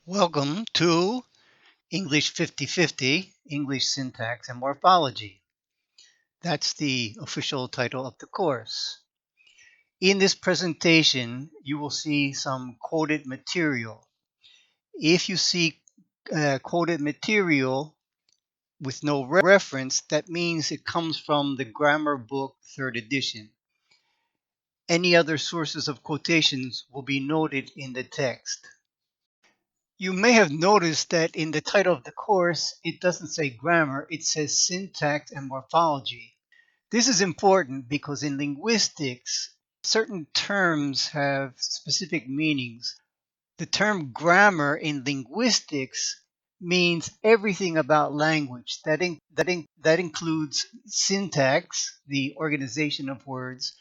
Welcome to English 50/50, English Syntax and Morphology. That's the official title of the course. In this presentation, you will see some quoted material. If you see quoted material with no reference, that means it comes from the grammar book, 3rd edition. Any other sources of quotations will be noted in the text. You may have noticed that in the title of the course, it doesn't say grammar, it says syntax and morphology. This is important because in linguistics, certain terms have specific meanings. The term grammar in linguistics means everything about language. That includes syntax, the organization of words,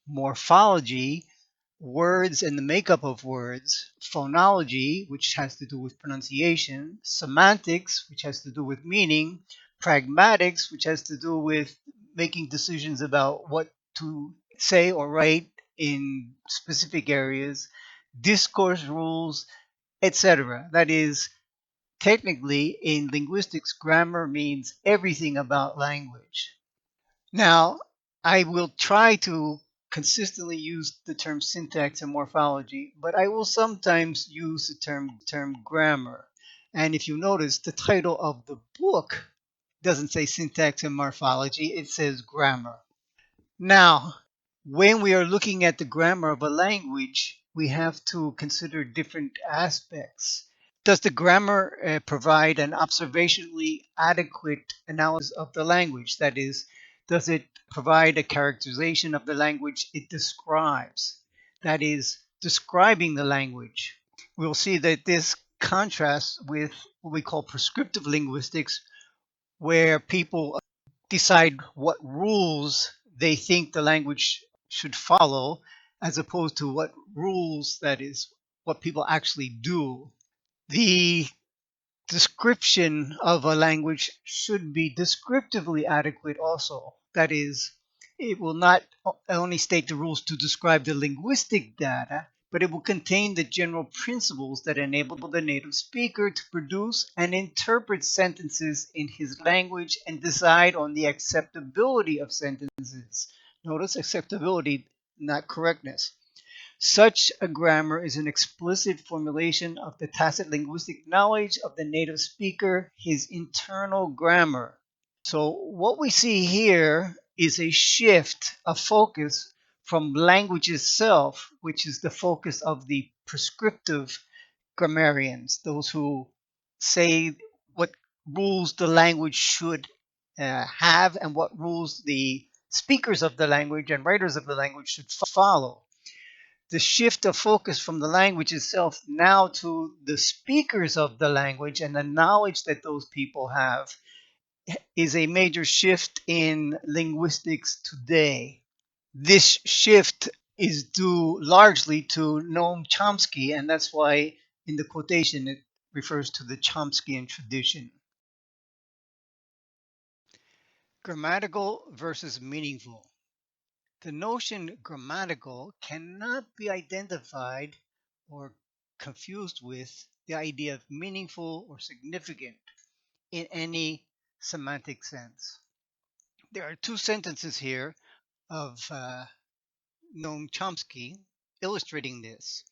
morphology, words and the makeup of words, phonology, which has to do with pronunciation, semantics, which has to do with meaning, pragmatics, which has to do with making decisions about what to say or write in specific areas, discourse rules, etc. That is, technically, in linguistics, grammar means everything about language. Now, I will try to consistently use the term syntax and morphology, but I will sometimes use the term grammar. And if you notice, the title of the book doesn't say syntax and morphology, it says grammar. Now, when we are looking at the grammar of a language, we have to consider different aspects. Does the grammar provide an observationally adequate analysis of the language? That is, does it provide a characterization of the language it describes? That is, describing the language. We'll see that this contrasts with what we call prescriptive linguistics, where people decide what rules they think the language should follow, as opposed to what rules, that is, what people actually do. The description of a language should be descriptively adequate also. That is, it will not only state the rules to describe the linguistic data, but it will contain the general principles that enable the native speaker to produce and interpret sentences in his language and decide on the acceptability of sentences. Notice acceptability, not correctness. Such a grammar is an explicit formulation of the tacit linguistic knowledge of the native speaker, his internal grammar. So what we see here is a shift of focus from language itself, which is the focus of the prescriptive grammarians, those who say what rules the language should have and what rules the speakers of the language and writers of the language should follow. The shift of focus from the language itself now to the speakers of the language and the knowledge that those people have is a major shift in linguistics today. This shift is due largely to Noam Chomsky, and that's why in the quotation it refers to the Chomskyan tradition. Grammatical versus meaningful. The notion grammatical cannot be identified or confused with the idea of meaningful or significant in any semantic sense. There are two sentences here of Noam Chomsky illustrating this.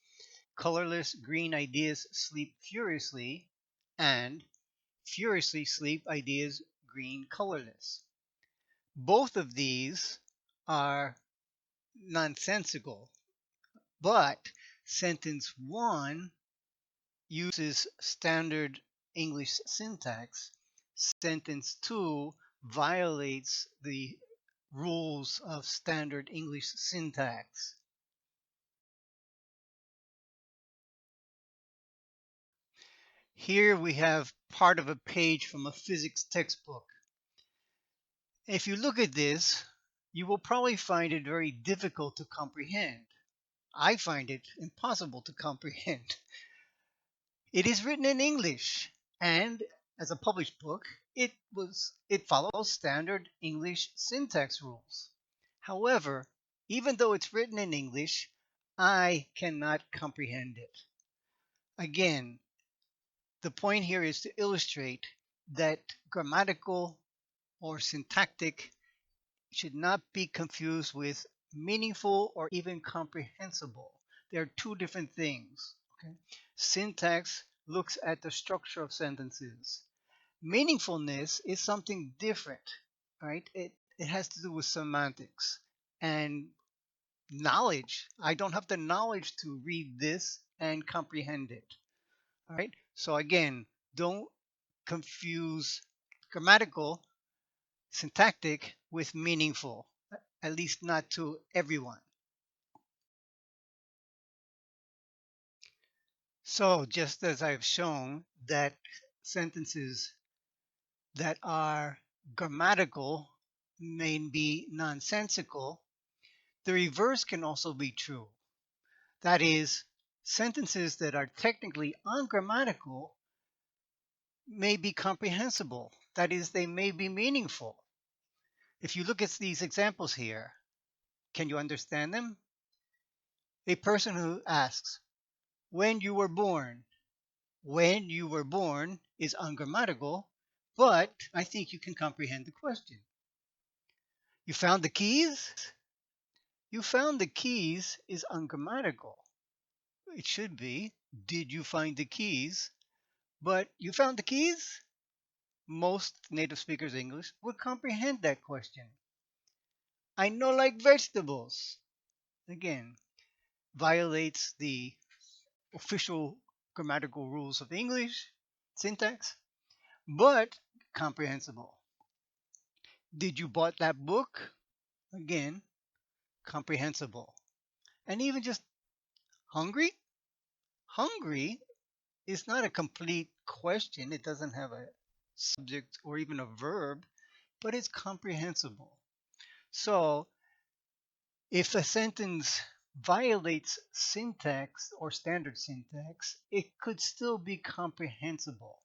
Colorless green ideas sleep furiously, and furiously sleep ideas green colorless. Both of these are nonsensical, but sentence 1 uses standard English syntax. Sentence 2 violates the rules of standard English syntax. Here we have part of a page from a physics textbook. If you look at this, you will probably find it very difficult to comprehend. I find it impossible to comprehend. It is written in English, and as a published book, it follows standard English syntax rules. However, even though it's written in English, I cannot comprehend it. Again, The point here is to illustrate that grammatical or syntactic should not be confused with meaningful or even comprehensible. They're two different things. Okay? Syntax looks at the structure of sentences. Meaningfulness is something different, right? It has to do with semantics and knowledge. I don't have the knowledge to read this and comprehend it. All right. So again, don't confuse grammatical, syntactic with meaningful, at least not to everyone. So just as I've shown that sentences that are grammatical may be nonsensical, the reverse can also be true. That is, sentences that are technically ungrammatical may be comprehensible. That is, they may be meaningful. If you look at these examples here, can you understand them? A person who asks, when you were born. When you were born is ungrammatical, but I think you can comprehend the question. You found the keys? You found the keys is ungrammatical. It should be, did you find the keys? But you found the keys? Most native speakers of English would comprehend that question. I know like vegetables. Again, violates the official grammatical rules of English, syntax, but comprehensible. Did you bought that book? Again, comprehensible. And even just hungry? Hungry is not a complete question. It doesn't have a subject or even a verb, but it's comprehensible. So if a sentence violates syntax or standard syntax, it could still be comprehensible.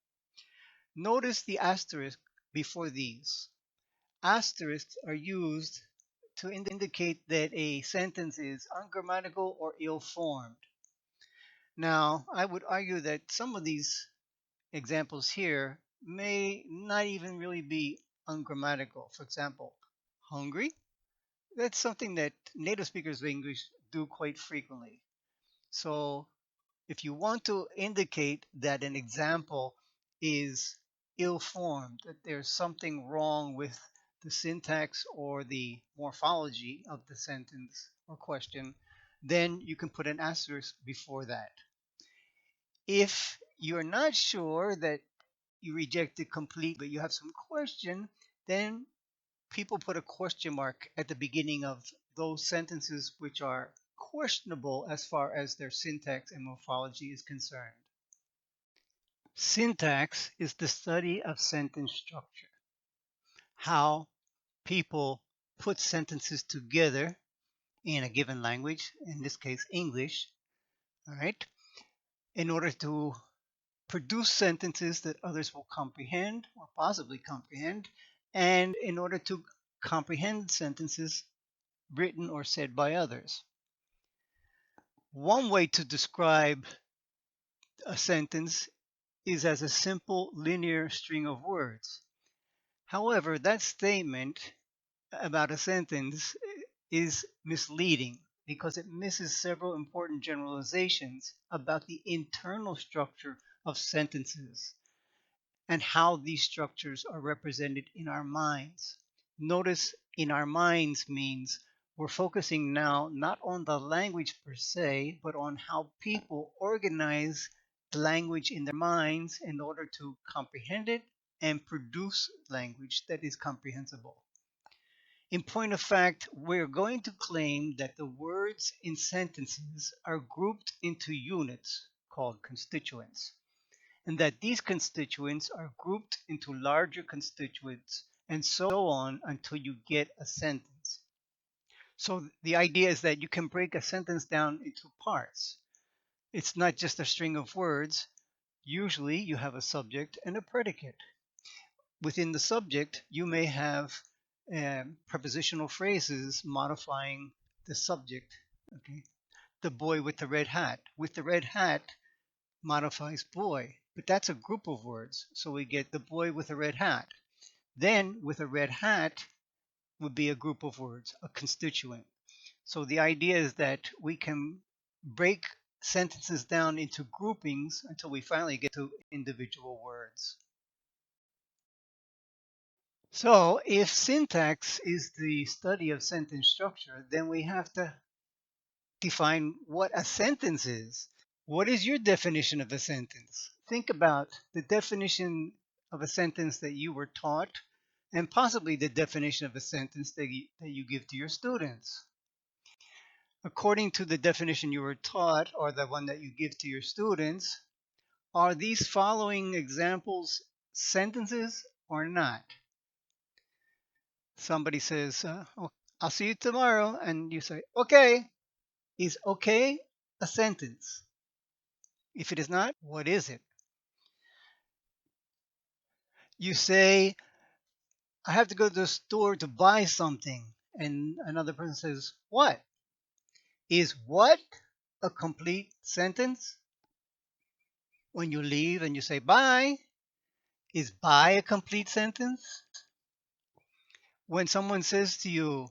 Notice the asterisk before these. Asterisks are used to indicate that a sentence is ungrammatical or ill-formed. Now, I would argue that some of these examples here may not even really be ungrammatical. For example, hungry. That's something that native speakers of English do quite frequently. So if you want to indicate that an example is ill-formed, that there's something wrong with the syntax or the morphology of the sentence or question, then you can put an asterisk before that. If you're not sure that you reject it completely, but you have some question, then people put a question mark at the beginning of those sentences which are questionable as far as their syntax and morphology is concerned. Syntax is the study of sentence structure, how people put sentences together in a given language, in this case English, all right, in order to produce sentences that others will comprehend or possibly comprehend, and in order to comprehend sentences written or said by others. One way to describe a sentence is as a simple linear string of words. However, that statement about a sentence is misleading because it misses several important generalizations about the internal structure of sentences and how these structures are represented in our minds. Notice in our minds means we're focusing now not on the language per se, but on how people organize the language in their minds in order to comprehend it and produce language that is comprehensible. In point of fact, we're going to claim that the words in sentences are grouped into units called constituents, and that these constituents are grouped into larger constituents, and so on until you get a sentence. So the idea is that you can break a sentence down into parts. It's not just a string of words. Usually you have a subject and a predicate. Within the subject, you may have prepositional phrases modifying the subject. Okay, the boy with the red hat. With the red hat modifies boy. but that's a group of words. So we get the boy with a red hat. Then with a red hat would be a group of words, a constituent. So the idea is that we can break sentences down into groupings until we finally get to individual words. So if syntax is the study of sentence structure, then we have to define what a sentence is. What is your definition of a sentence? Think about the definition of a sentence that you were taught and possibly the definition of a sentence that you give to your students. According to the definition you were taught or the one that you give to your students, are these following examples sentences or not? Somebody says, oh, I'll see you tomorrow. And you say, okay. Is okay a sentence? If it is not, what is it? You say, I have to go to the store to buy something. And another person says, what? Is what a complete sentence? When you leave and you say bye, is bye a complete sentence? When someone says to you,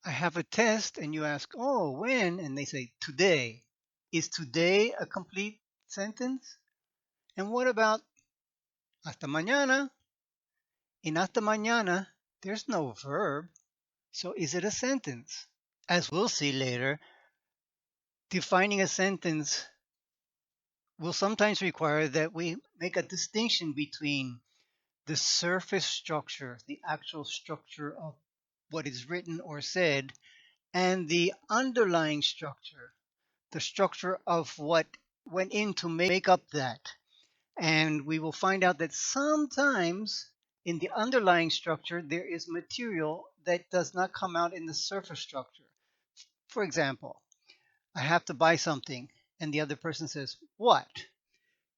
I have a test, and you ask, oh, when? And they say, today. Is today a complete sentence? And what about hasta mañana? In hasta mañana, there's no verb. So is it a sentence? As we'll see later, defining a sentence will sometimes require that we make a distinction between the surface structure, the actual structure of what is written or said, and the underlying structure, the structure of what went in to make up that. And we will find out that sometimes in the underlying structure, there is material that does not come out in the surface structure. For example, I have to buy something, and the other person says, what?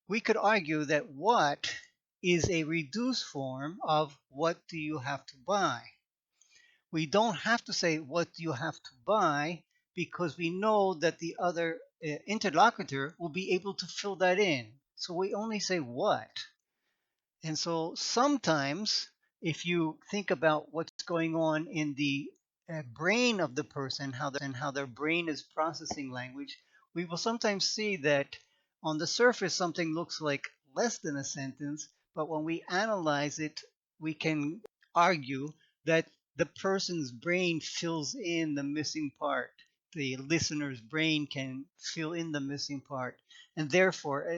We could argue that what is a reduced form of what do you have to buy. We don't have to say what do you have to buy because we know that the other interlocutor will be able to fill that in. So we only say what. And so sometimes if you think about what's going on in the brain of the person, how their brain is processing language, we will sometimes see that on the surface something looks like less than a sentence, but when we analyze it, we can argue that the person's brain fills in the missing part. The listener's brain can fill in the missing part, and therefore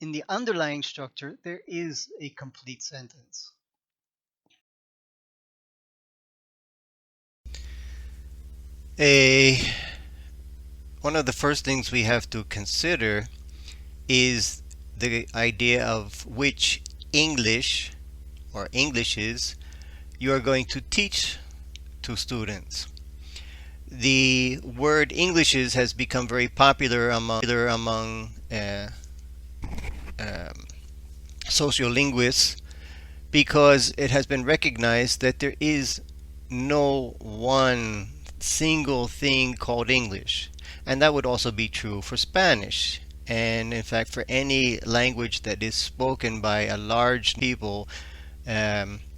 in the underlying structure, there is a complete sentence. One of the first things we have to consider is the idea of which English or Englishes you are going to teach to students. The word Englishes has become very popular among sociolinguists because it has been recognized that there is no one single thing called English. And that would also be true for Spanish. And in fact, for any language that is spoken by a large people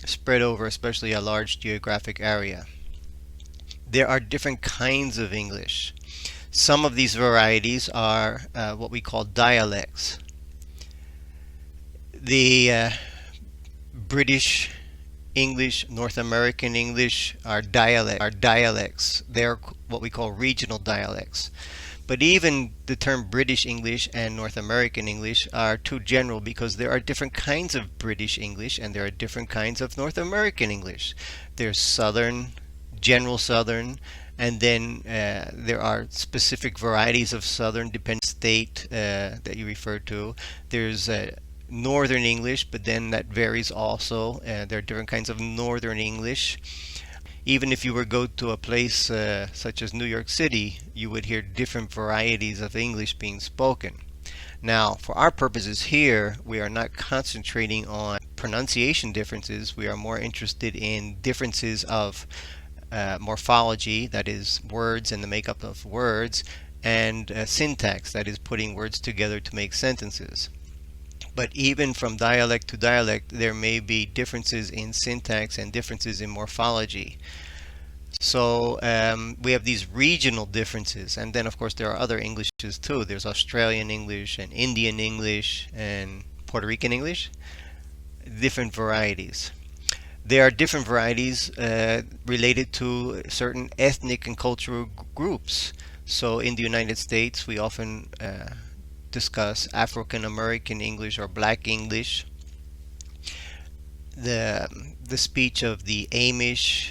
spread over especially a large geographic area. There are different kinds of English. Some of these varieties are what we call dialects. The British English, North American English are dialects. They're what we call regional dialects. But even the term British English and North American English are too general because there are different kinds of British English and there are different kinds of North American English. There's Southern, General Southern, and then there are specific varieties of Southern depending on the state that you refer to. There's Northern English, but then that varies also. There are different kinds of Northern English. Even if you were to go to a place such as New York City, you would hear different varieties of English being spoken. Now, for our purposes here, we are not concentrating on pronunciation differences. We are more interested in differences of morphology, that is words and the makeup of words, and syntax, that is putting words together to make sentences. But even from dialect to dialect, there may be differences in syntax and differences in morphology. So we have these regional differences, and then of course there are other Englishes too. There's Australian English and Indian English and Puerto Rican English, different varieties. There are different varieties related to certain ethnic and cultural groups. So in the United States, we often discuss African American English or Black English. The the speech of the Amish,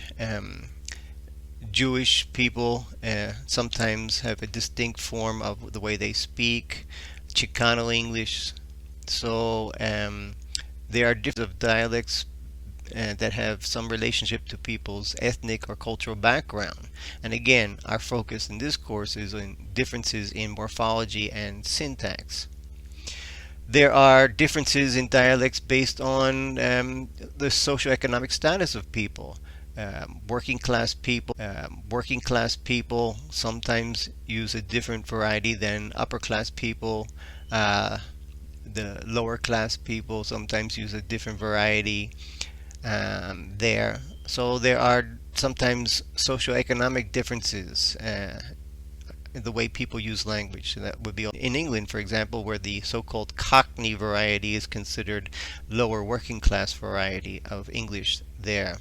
Jewish people sometimes have a distinct form of the way they speak, Chicano English. So there are different dialects that have some relationship to people's ethnic or cultural background. And again, our focus in this course is on differences in morphology and syntax. There are differences in dialects based on the socioeconomic status of people. Working class people sometimes use a different variety than upper class people. The lower class people sometimes use a different variety there. So there are sometimes socioeconomic differences in the way people use language. That would be in England, for example, where the so-called Cockney variety is considered lower working class variety of English there.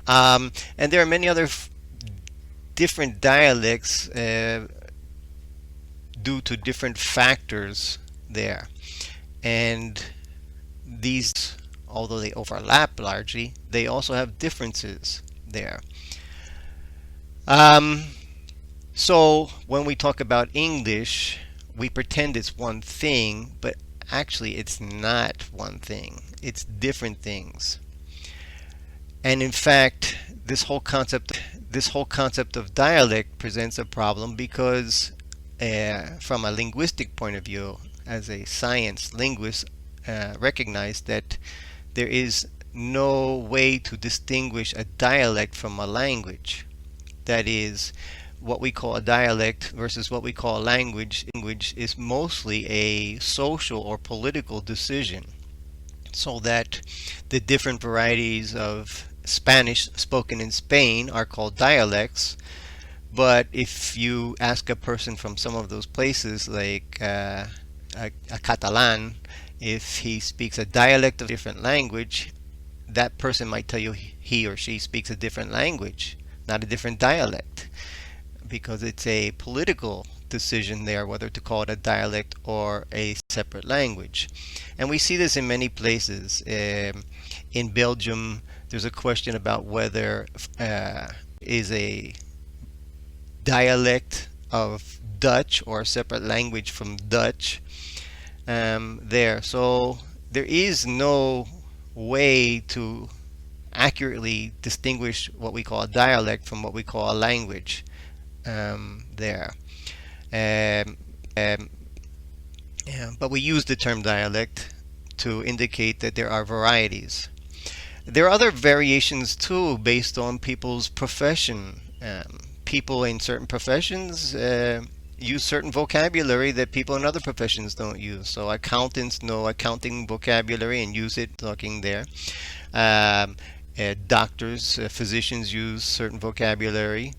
And there are many other different dialects due to different factors there. And these, although they overlap largely, they also have differences there. So when we talk about English, we pretend it's one thing, but actually it's not one thing. It's different things. And in fact, this whole concept of dialect presents a problem because from a linguistic point of view, as a science linguist, recognize that there is no way to distinguish a dialect from a language. That is, what we call a dialect versus what we call a language is mostly a social or political decision. So that the different varieties of Spanish spoken in Spain are called dialects. But if you ask a person from some of those places, like a Catalan, if he speaks a dialect of a different language, that person might tell you he or she speaks a different language, not a different dialect, because it's a political decision there whether to call it a dialect or a separate language. And we see this in many places. In Belgium, there's a question about whether is a dialect of Dutch or a separate language from Dutch there. So there is no way to accurately distinguish what we call a dialect from what we call a language there. Yeah, but we use the term dialect to indicate that there are varieties. There are other variations too based on people's profession. People in certain professions use certain vocabulary that people in other professions don't use. So accountants know accounting vocabulary and use it talking there. Doctors, physicians use certain vocabulary.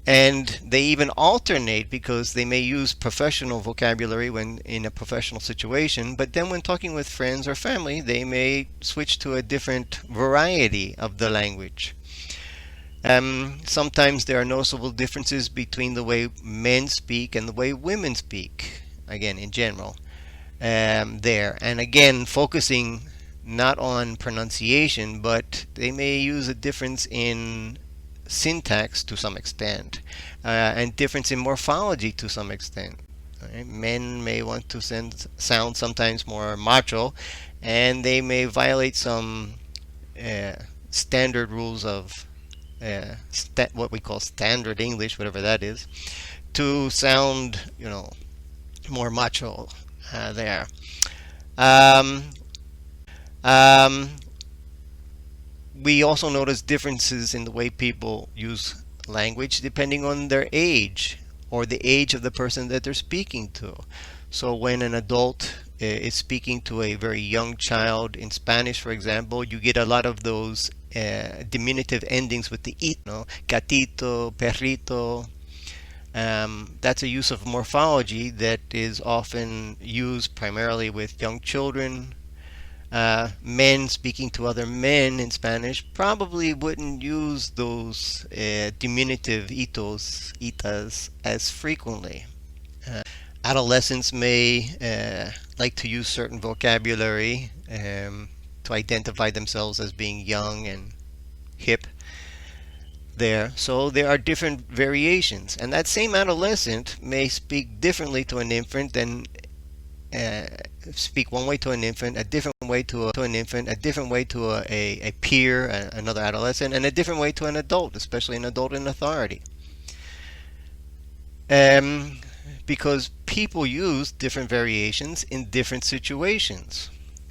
And they even alternate because they may use professional vocabulary when in a professional situation, but then when talking with friends or family, they may switch to a different variety of the language. Sometimes there are noticeable differences between the way men speak and the way women speak, again, in general, there. And again, focusing not on pronunciation, but they may use a difference in syntax to some extent, and difference in morphology to some extent. Right? Men may want to sound sometimes more macho, and they may violate some standard rules of what we call standard English, whatever that is, to sound, more macho there. We also notice differences in the way people use language depending on their age or the age of the person that they're speaking to. So when an adult is speaking to a very young child in Spanish, for example, you get a lot of those diminutive endings with the ito, gatito, perrito. That's a use of morphology that is often used primarily with young children. Men speaking to other men in Spanish probably wouldn't use those diminutive itos, itas as frequently. Adolescents may like to use certain vocabulary to identify themselves as being young and hip there. So there are different variations. And that same adolescent may speak differently to an infant than uh, speak one way to an infant, a different way to an infant, a different way to a peer, another adolescent, and a different way to an adult, especially an adult in authority. Um, because people use different variations in different situations.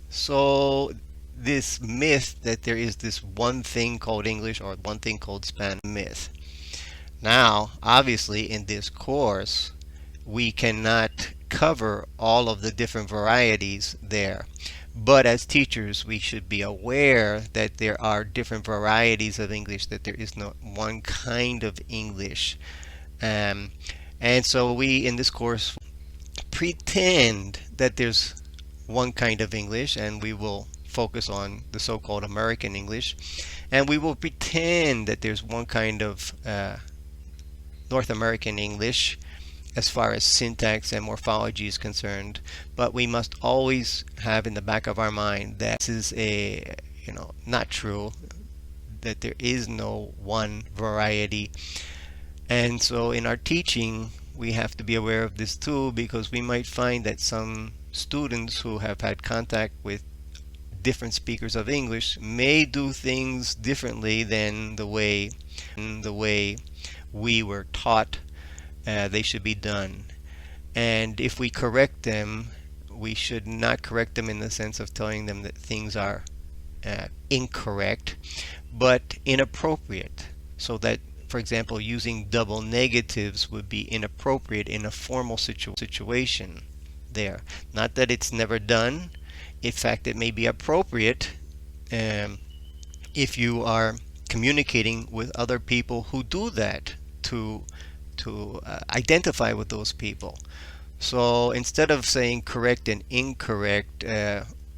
So this myth that there is this one thing called English or one thing called Spanish myth. Now, obviously, in this course, we cannot cover all of the different varieties there. But as teachers, we should be aware that there are different varieties of English, that there is not one kind of English. Um, and so we, in this course, pretend that there's one kind of English, and we will focus on the so-called American English, and we will pretend that there's one kind of North American English as far as syntax and morphology is concerned, but we must always have in the back of our mind that this is not true, that there is no one variety. And so in our teaching, we have to be aware of this too, because we might find that some students who have had contact with different speakers of English may do things differently than the way we were taught they should be done. And if we correct them, we should not correct them in the sense of telling them that things are incorrect, but inappropriate. So that, for example, using double negatives would be inappropriate in a formal situation there. Not that it's never done. In fact, it may be appropriate if you are communicating with other people who do that to identify with those people. So instead of saying correct and incorrect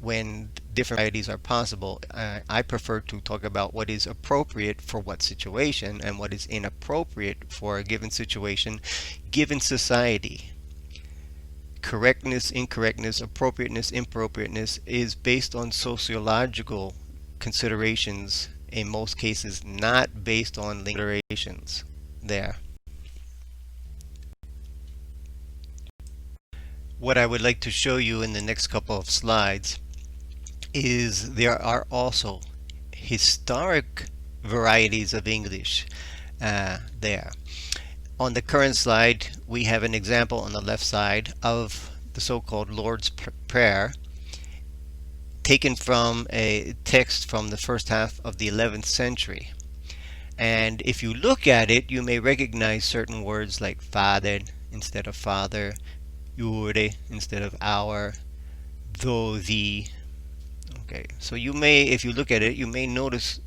when different varieties are possible, I prefer to talk about what is appropriate for what situation and what is inappropriate for a given situation, given society. Correctness, incorrectness, appropriateness, inappropriateness is based on sociological considerations in most cases, not based on linguistic considerations there. What I would like to show you in the next couple of slides is there are also historic varieties of English there. On the current slide, we have an example on the left side of the so-called Lord's Prayer, taken from a text from the first half of the 11th century. And if you look at it, you may recognize certain words like father instead of father, jure instead of our, though, thee. Okay, so you may, if you look at it, you may notice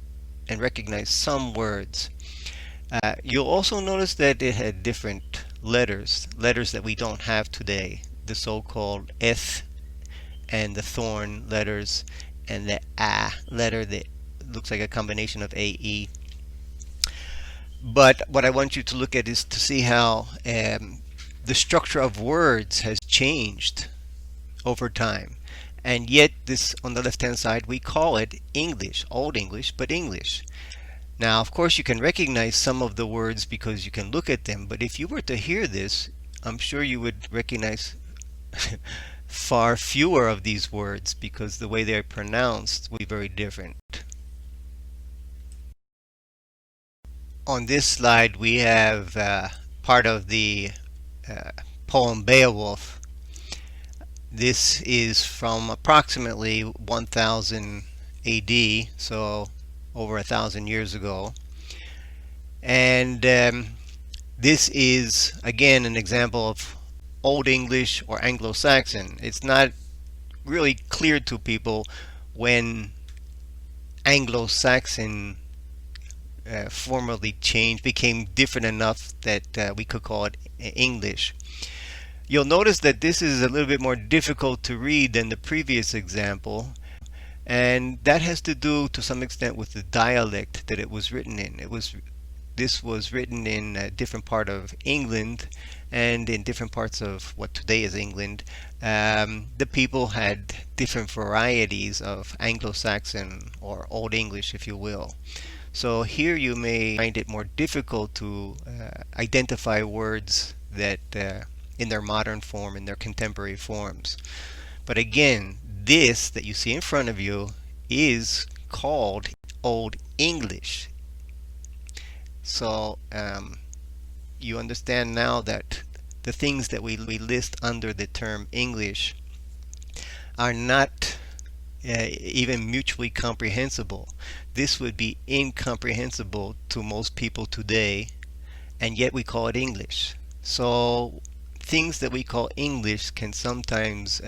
and recognize some words. You'll also notice that it had different letters that we don't have today, the so-called eth and the thorn letters and the a letter that looks like a combination of AE. But what I want you to look at is to see how the structure of words has changed over time. And yet this, on the left-hand side, we call it English, Old English, but English. Now, of course, you can recognize some of the words because you can look at them, but if you were to hear this, I'm sure you would recognize far fewer of these words because the way they're pronounced will be very different. On this slide, we have part of the poem Beowulf. This is from approximately 1000 AD, so over 1,000 years ago. And this is, again, an example of Old English or Anglo-Saxon. It's not really clear to people when Anglo-Saxon formally changed, became different enough that we could call it English. You'll notice that this is a little bit more difficult to read than the previous example, and that has to do to some extent with the dialect that it was written in. This was written in a different part of England and in different parts of what today is England. The people had different varieties of Anglo-Saxon or Old English, if you will. So here you may find it more difficult to identify words that in their modern form, in their contemporary forms. But again, this that you see in front of you is called Old English. So you understand now that the things that we list under the term English are not even mutually comprehensible. This would be incomprehensible to most people today, and yet we call it English. So things that we call English can sometimes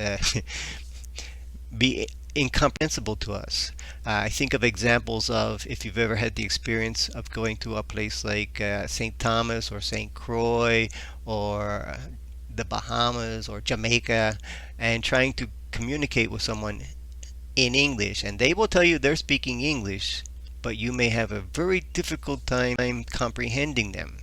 be incomprehensible to us. I think of examples of if you've ever had the experience of going to a place like St. Thomas or St. Croix or the Bahamas or Jamaica and trying to communicate with someone in English, and they will tell you they're speaking English, but you may have a very difficult time comprehending them.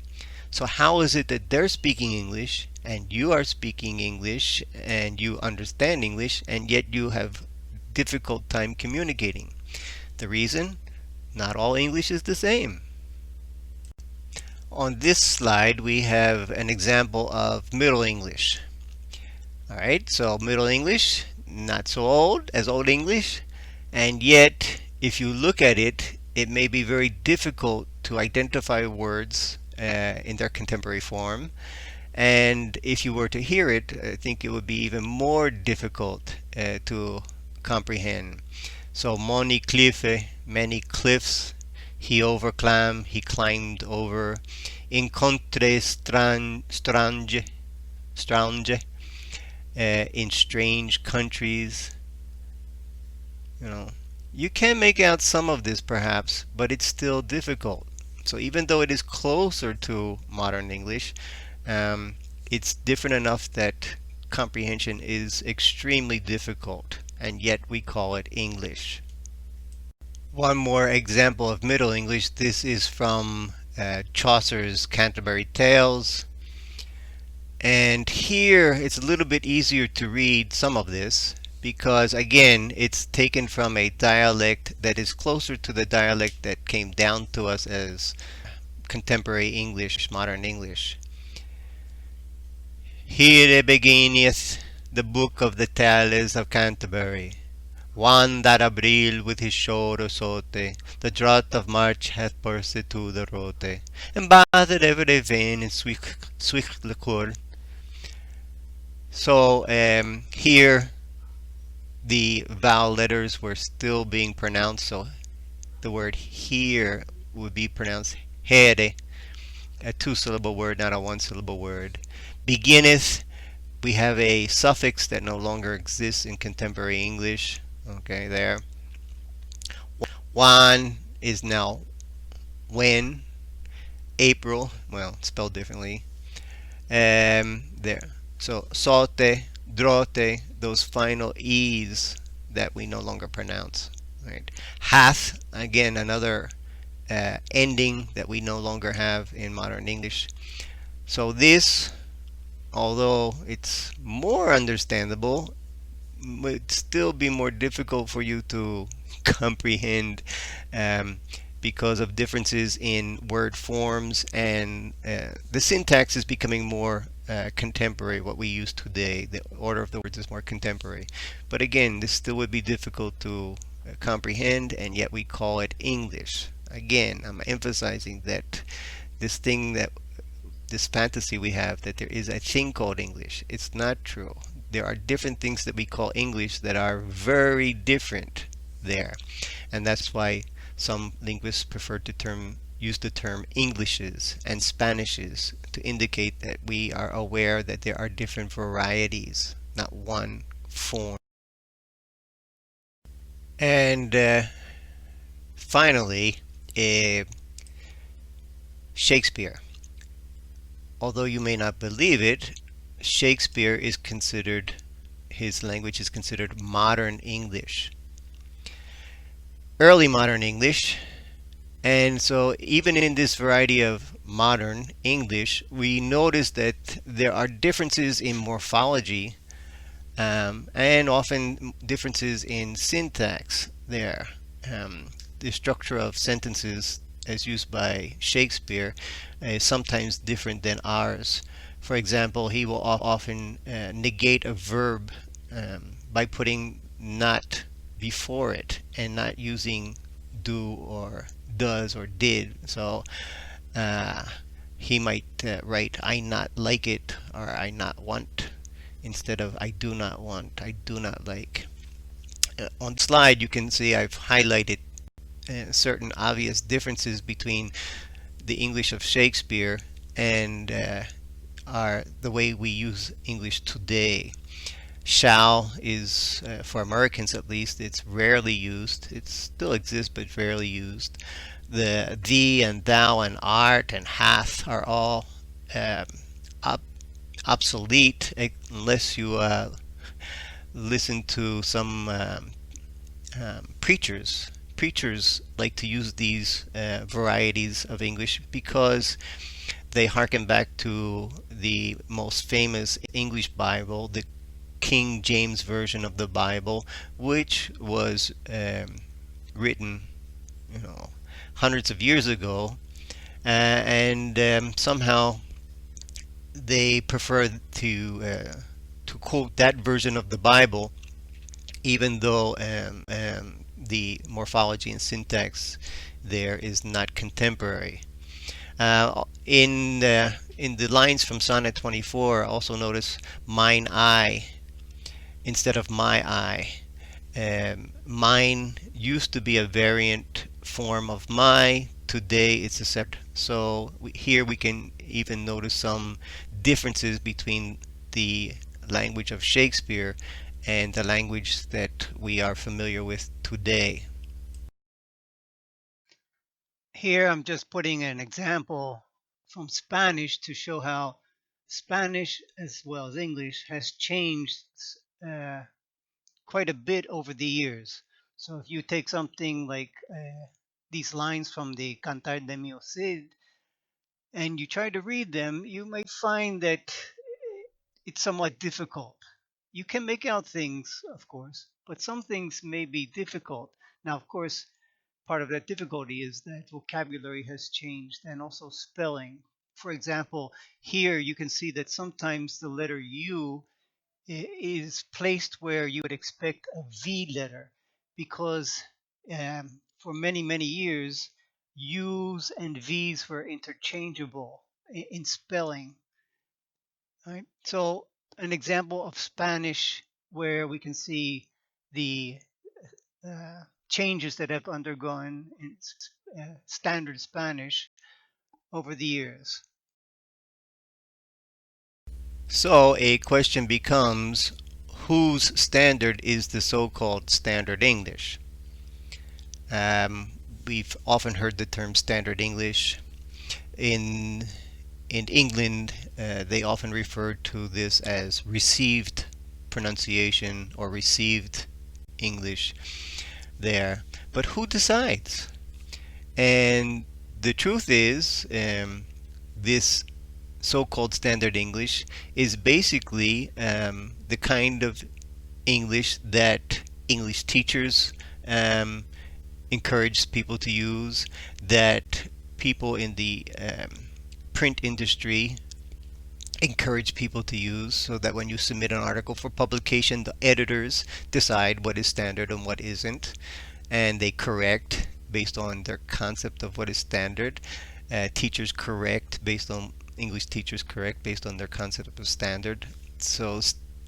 So how is it that they're speaking English and you are speaking English and you understand English and yet you have difficult time communicating? The reason? Not all English is the same. On this slide we have an example of Middle English. Alright, so Middle English, not so old as Old English, and yet if you look at it, it may be very difficult to identify words in their contemporary form. And if you were to hear it, I think it would be even more difficult to comprehend. So moni cliffe, many cliffs, he overclimb, he climbed over. Incontre strange, in strange countries. You know, you can make out some of this perhaps, but it's still difficult. So even though it is closer to modern English, it's different enough that comprehension is extremely difficult, and yet we call it English. One more example of Middle English. This is from Chaucer's Canterbury Tales. And here it's a little bit easier to read some of this because again it's taken from a dialect that is closer to the dialect that came down to us as contemporary English, modern English. Here beginneth the book of the Tales of Canterbury. One that Abril with his shoulder sote, the drought of March hath bursted to the rote, and bathed every vein in swift liquor. So here the vowel letters were still being pronounced, so the word here would be pronounced here, a two-syllable word, not a one-syllable word. Beginneth, we have a suffix that no longer exists in contemporary English. Okay, there. One is now when. April, well, spelled differently. There. So sote, drote, those final e's that we no longer pronounce. Right. Hath, again, another ending that we no longer have in modern English. So this, although it's more understandable, would still be more difficult for you to comprehend because of differences in word forms, and the syntax is becoming more contemporary. What we use today, the order of the words is more contemporary. But again, this still would be difficult to comprehend, and yet we call it English. Again, I'm emphasizing that this thing that this fantasy we have that there is a thing called English. It's not true. There are different things that we call English that are very different there. And that's why some linguists prefer to use the term Englishes and Spanishes to indicate that we are aware that there are different varieties, not one form. And finally, uh, Shakespeare. Although you may not believe it, Shakespeare is considered, his language is considered modern English, early modern English. And so, even in this variety of modern English, we notice that there are differences in morphology and often differences in syntax there. Um, the structure of sentences, as used by Shakespeare, is sometimes different than ours. For example, he will often negate a verb by putting not before it and not using do or does or did. So uh, he might write I not like it or I not want instead of I do not want, I do not like. On the slide, you can see I've highlighted certain obvious differences between the English of Shakespeare and the way we use English today. Shall is, for Americans at least, it's rarely used. It still exists, but rarely used. The thee and thou and art and hath are all um, ob- obsolete unless you listen to some preachers. Preachers like to use these varieties of English because they harken back to the most famous English Bible, the King James Version of the Bible, which was written, you know, hundreds of years ago, and somehow they prefer to quote that version of the Bible, even though the morphology and syntax there is not contemporary. In the lines from Sonnet 24, also notice mine eye instead of my eye. Mine used to be a variant form of my. Today it's a separate. So here we can even notice some differences between the language of Shakespeare and the language that we are familiar with today. Here I'm just putting an example from Spanish to show how Spanish as well as English has changed uh, quite a bit over the years. So if you take something like these lines from the Cantar de mi Cid and you try to read them, you might find that it's somewhat difficult. You can make out things, of course, but some things may be difficult. Now, of course, part of that difficulty is that vocabulary has changed and also spelling. For example, here you can see that sometimes the letter U is placed where you would expect a V letter because for many, many years, U's and V's were interchangeable in spelling. Right? So, an example of Spanish where we can see the changes that have undergone in standard Spanish over the years. So a question becomes whose standard is the so-called standard English? We've often heard the term standard English. In in England, they often refer to this as received pronunciation or received English there. But who decides? And the truth is, this so-called standard English is basically the kind of English that English teachers um, encourage people to use, that people in the print industry encourage people to use, so that when you submit an article for publication, the editors decide what is standard and what isn't, and they correct based on their concept of what is standard. Teachers correct based on English teachers correct based on their concept of standard. So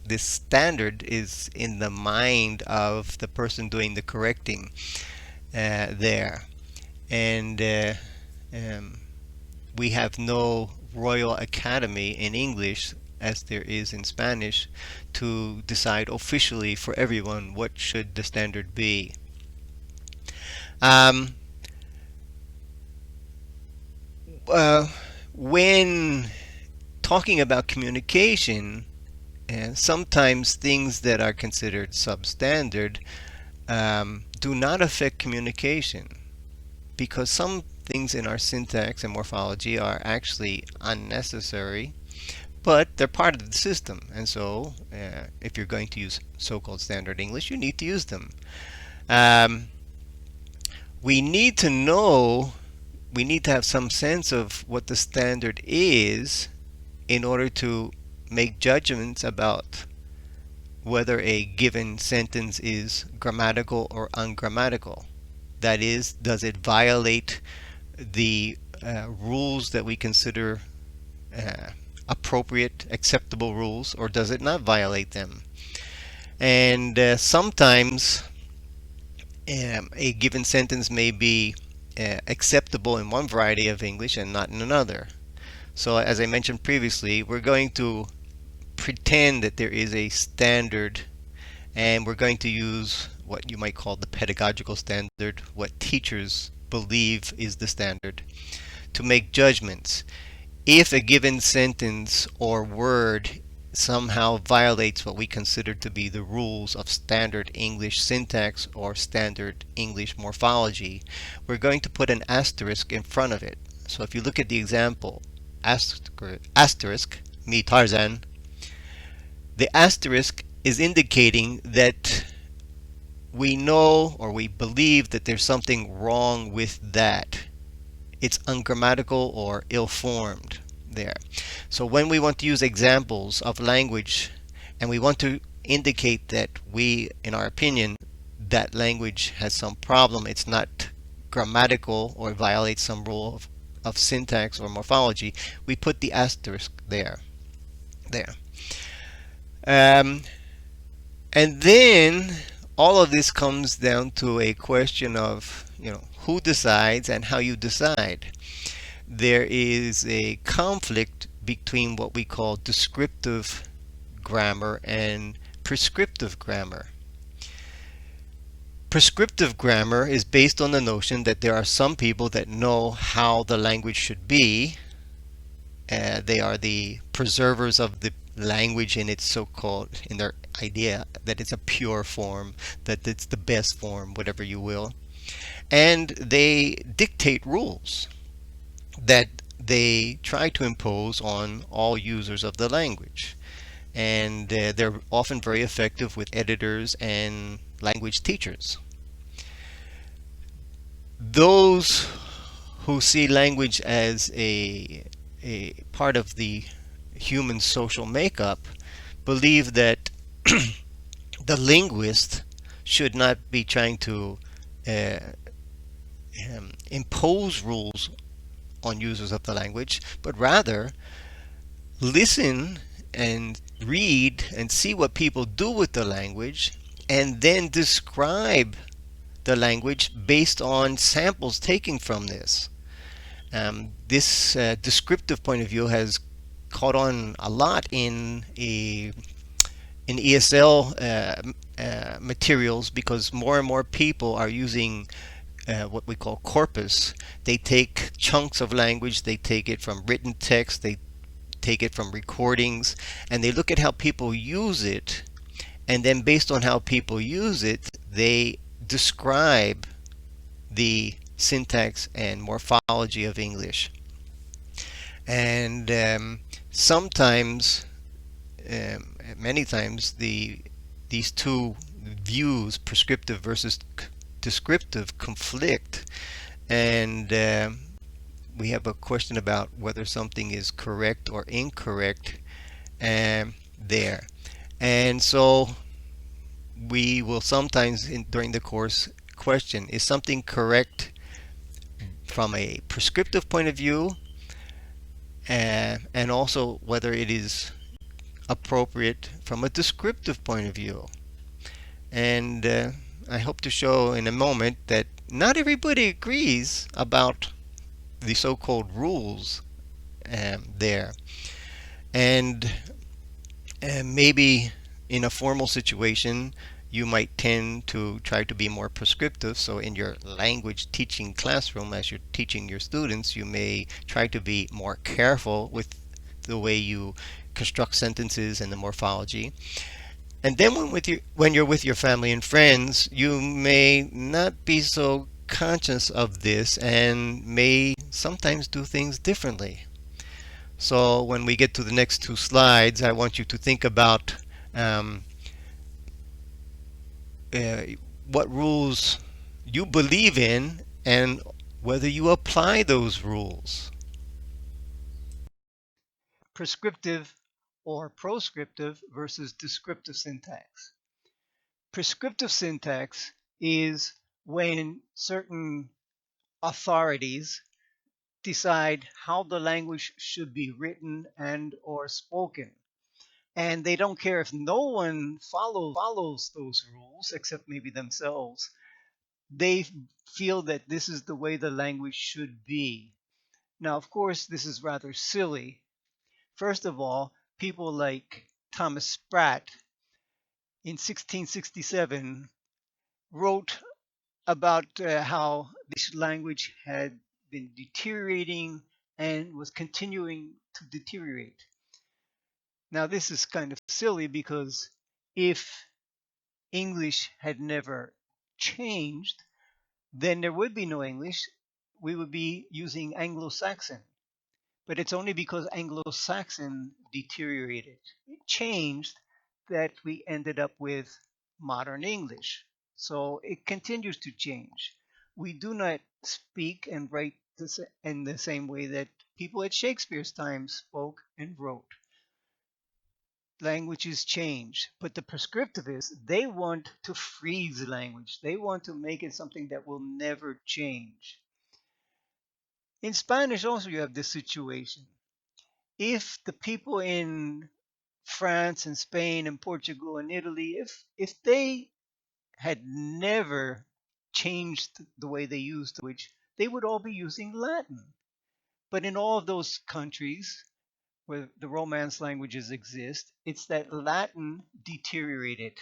this standard is in the mind of the person doing the correcting there, and um, we have no Royal Academy in English as there is in Spanish to decide officially for everyone what should the standard be. Um, uh, when talking about communication, and sometimes things that are considered substandard do not affect communication because some things in our syntax and morphology are actually unnecessary, but they're part of the system. And so, if you're going to use so-called standard English, you need to use them. Um, we need to know, we need to have some sense of what the standard is in order to make judgments about whether a given sentence is grammatical or ungrammatical. That is, does it violate the rules that we consider uh, appropriate, acceptable rules, or does it not violate them? And sometimes a given sentence may be acceptable in one variety of English and not in another. So, as I mentioned previously, we're going to pretend that there is a standard, and we're going to use what you might call the pedagogical standard, what teachers believe is the standard, to make judgments. If a given sentence or word somehow violates what we consider to be the rules of standard English syntax or standard English morphology, we're going to put an asterisk in front of it. So if you look at the example, asterisk, me Tarzan, the asterisk is indicating that we know or we believe that there's something wrong with that. It's ungrammatical or ill-formed there. So when we want to use examples of language and we want to indicate that we, in our opinion, that language has some problem, it's not grammatical or violates some rule of syntax or morphology, we put the asterisk there. There. Um, and then all of this comes down to a question of, who decides and how you decide. There is a conflict between what we call descriptive grammar and prescriptive grammar. Prescriptive grammar is based on the notion that there are some people that know how the language should be. They are the preservers of the language in its so-called, in their idea that it's a pure form, that it's the best form, whatever you will. And they dictate rules that they try to impose on all users of the language. And they're often very effective with editors and language teachers. Those who see language as a part of the human social makeup believe that the linguist should not be trying to uh, impose rules on users of the language, but rather listen and read and see what people do with the language and then describe the language based on samples taken from this. This descriptive point of view has caught on a lot in ESL materials because more and more people are using what we call corpus. They take chunks of language, they take it from written text, they take it from recordings, and they look at how people use it, and then based on how people use it, they describe the syntax and morphology of English. And sometimes, many times, these two views, prescriptive versus descriptive, conflict, and we have a question about whether something is correct or incorrect there. And so we will sometimes during the course question, is something correct from a prescriptive point of view, and also whether it is appropriate from a descriptive point of view. And I hope to show in a moment that not everybody agrees about the so-called rules there. And maybe in a formal situation, you might tend to try to be more prescriptive. So in your language teaching classroom, as you're teaching your students, you may try to be more careful with the way you construct sentences and the morphology. And then when you're with your family and friends, you may not be so conscious of this and may sometimes do things differently. So when we get to the next two slides, I want you to think about um, uh, what rules you believe in and whether you apply those rules. Prescriptive or proscriptive versus descriptive syntax. Prescriptive syntax is when certain authorities decide how the language should be written and or spoken. And they don't care if no one follows those rules except maybe themselves. They feel that this is the way the language should be. Now, of course, this is rather silly. First of all, people like Thomas Spratt in 1667 wrote about how the English language had been deteriorating and was continuing to deteriorate. Now, this is kind of silly because if English had never changed, then there would be no English. We would be using Anglo-Saxon. But it's only because Anglo-Saxon deteriorated, it changed, that we ended up with modern English. So it continues to change. We do not speak and write in the same way that people at Shakespeare's time spoke and wrote. Languages change, but the prescriptivists, they want to freeze language. They want to make it something that will never change. In Spanish also you have this situation. If the people in France and Spain and Portugal and Italy, if they had never changed the way they used the language, they would all be using Latin. But in all of those countries where the Romance languages exist, it's that Latin deteriorated.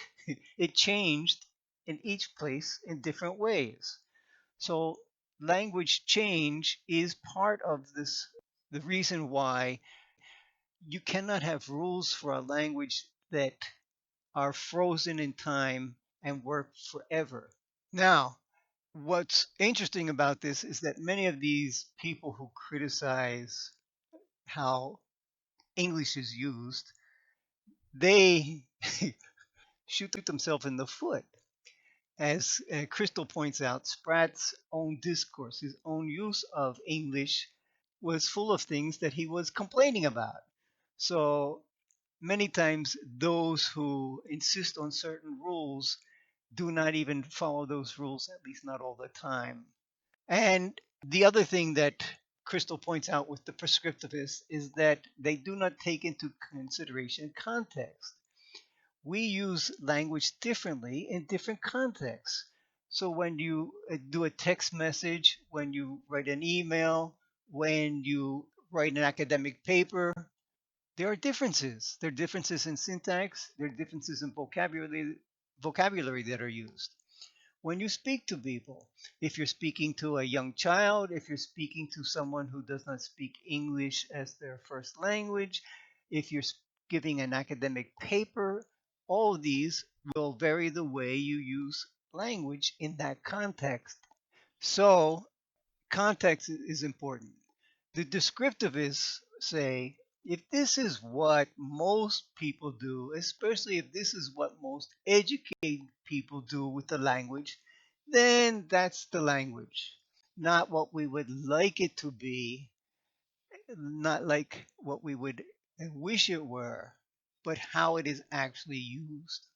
It changed in each place in different ways. So language change is part of this, the reason why you cannot have rules for a language that are frozen in time and work forever. Now, what's interesting about this is that many of these people who criticize how English is used, they shoot themselves in the foot. As Crystal points out, Spratt's own discourse, his own use of English, was full of things that he was complaining about. So many times those who insist on certain rules do not even follow those rules, at least not all the time. And the other thing that Crystal points out with the prescriptivists is that they do not take into consideration context. We use language differently in different contexts. So when you do a text message, when you write an email, when you write an academic paper, there are differences. There are differences in syntax, there are differences in vocabulary that are used. When you speak to people, if you're speaking to a young child, if you're speaking to someone who does not speak English as their first language, if you're giving an academic paper, all of these will vary the way you use language in that context. So context is important. The descriptivists say if this is what most people do, especially if this is what most educated people do with the language, then that's the language. Not what we would like it to be, not like what we would wish it were, but how it is actually used.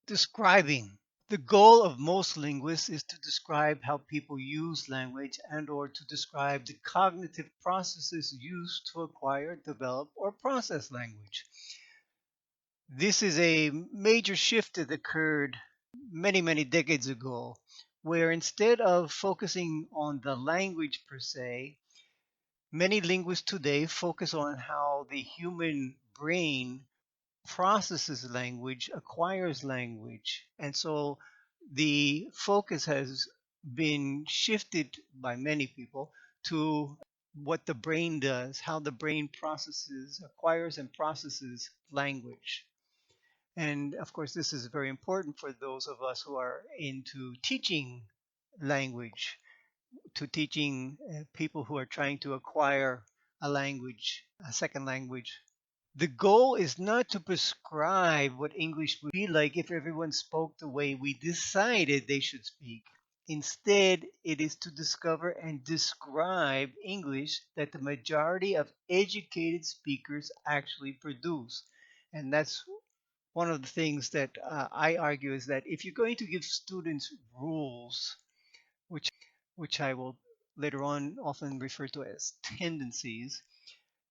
Describing. The goal of most linguists is to describe how people use language and or to describe the cognitive processes used to acquire, develop, or process language. This is a major shift that occurred many decades ago, where instead of focusing on the language per se, many linguists today focus on how the human brain processes language, acquires language. And so the focus has been shifted by many people to what the brain does, how the brain processes, acquires, and processes language. And of course, this is very important for those of us who are into teaching language, to teaching people who are trying to acquire a language, a second language. The goal is not to prescribe what English would be like if everyone spoke the way we decided they should speak. Instead, it is to discover and describe English that the majority of educated speakers actually produce. And that's one of the things that I argue is that if you're going to give students rules, which I will later on often refer to as tendencies,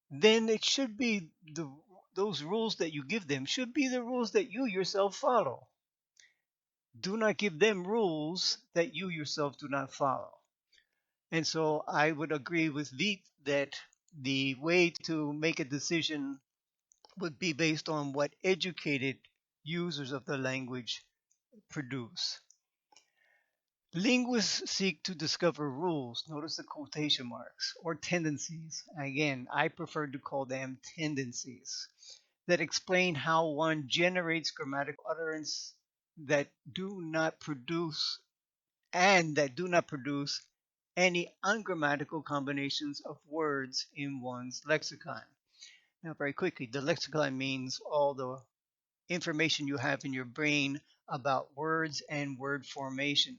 then it should be those rules that you give them should be the rules that you yourself follow. Do not give them rules that you yourself do not follow. And so I would agree with Veet that the way to make a decision would be based on what educated users of the language produce. Linguists seek to discover rules, notice the quotation marks, or tendencies. Again, I prefer to call them tendencies that explain how one generates grammatical utterance that do not produce that do not produce any ungrammatical combinations of words in one's lexicon. Now, very quickly, the lexicon means all the information you have in your brain about words and word formation.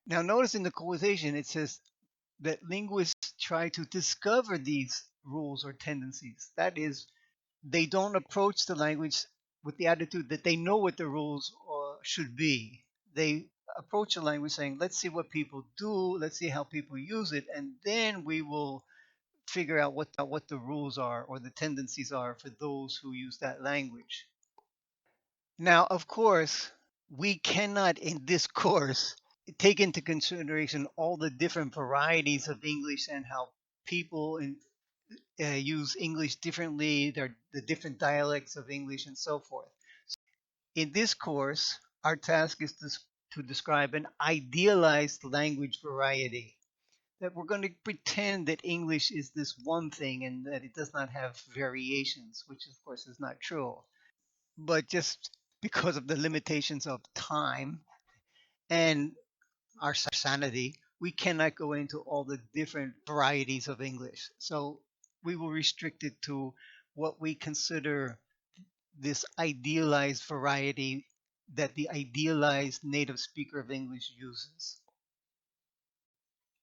Now, notice in the quotation it says that linguists try to discover these rules or tendencies. That is, they don't approach the language with the attitude that they know what the rules should be. They approach the language saying, let's see what people do, let's see how people use it, and then we will figure out what the rules are or the tendencies are for those who use that language. Now, of course, we cannot in this course take into consideration all the different varieties of English and how people use English differently, the different dialects of English, and so forth. In this course, our task is to describe an idealized language variety. That we're going to pretend that English is this one thing and that it does not have variations, which of course is not true. But just because of the limitations of time and our sanity, we cannot go into all the different varieties of English. So we will restrict it to what we consider this idealized variety that the idealized native speaker of English uses.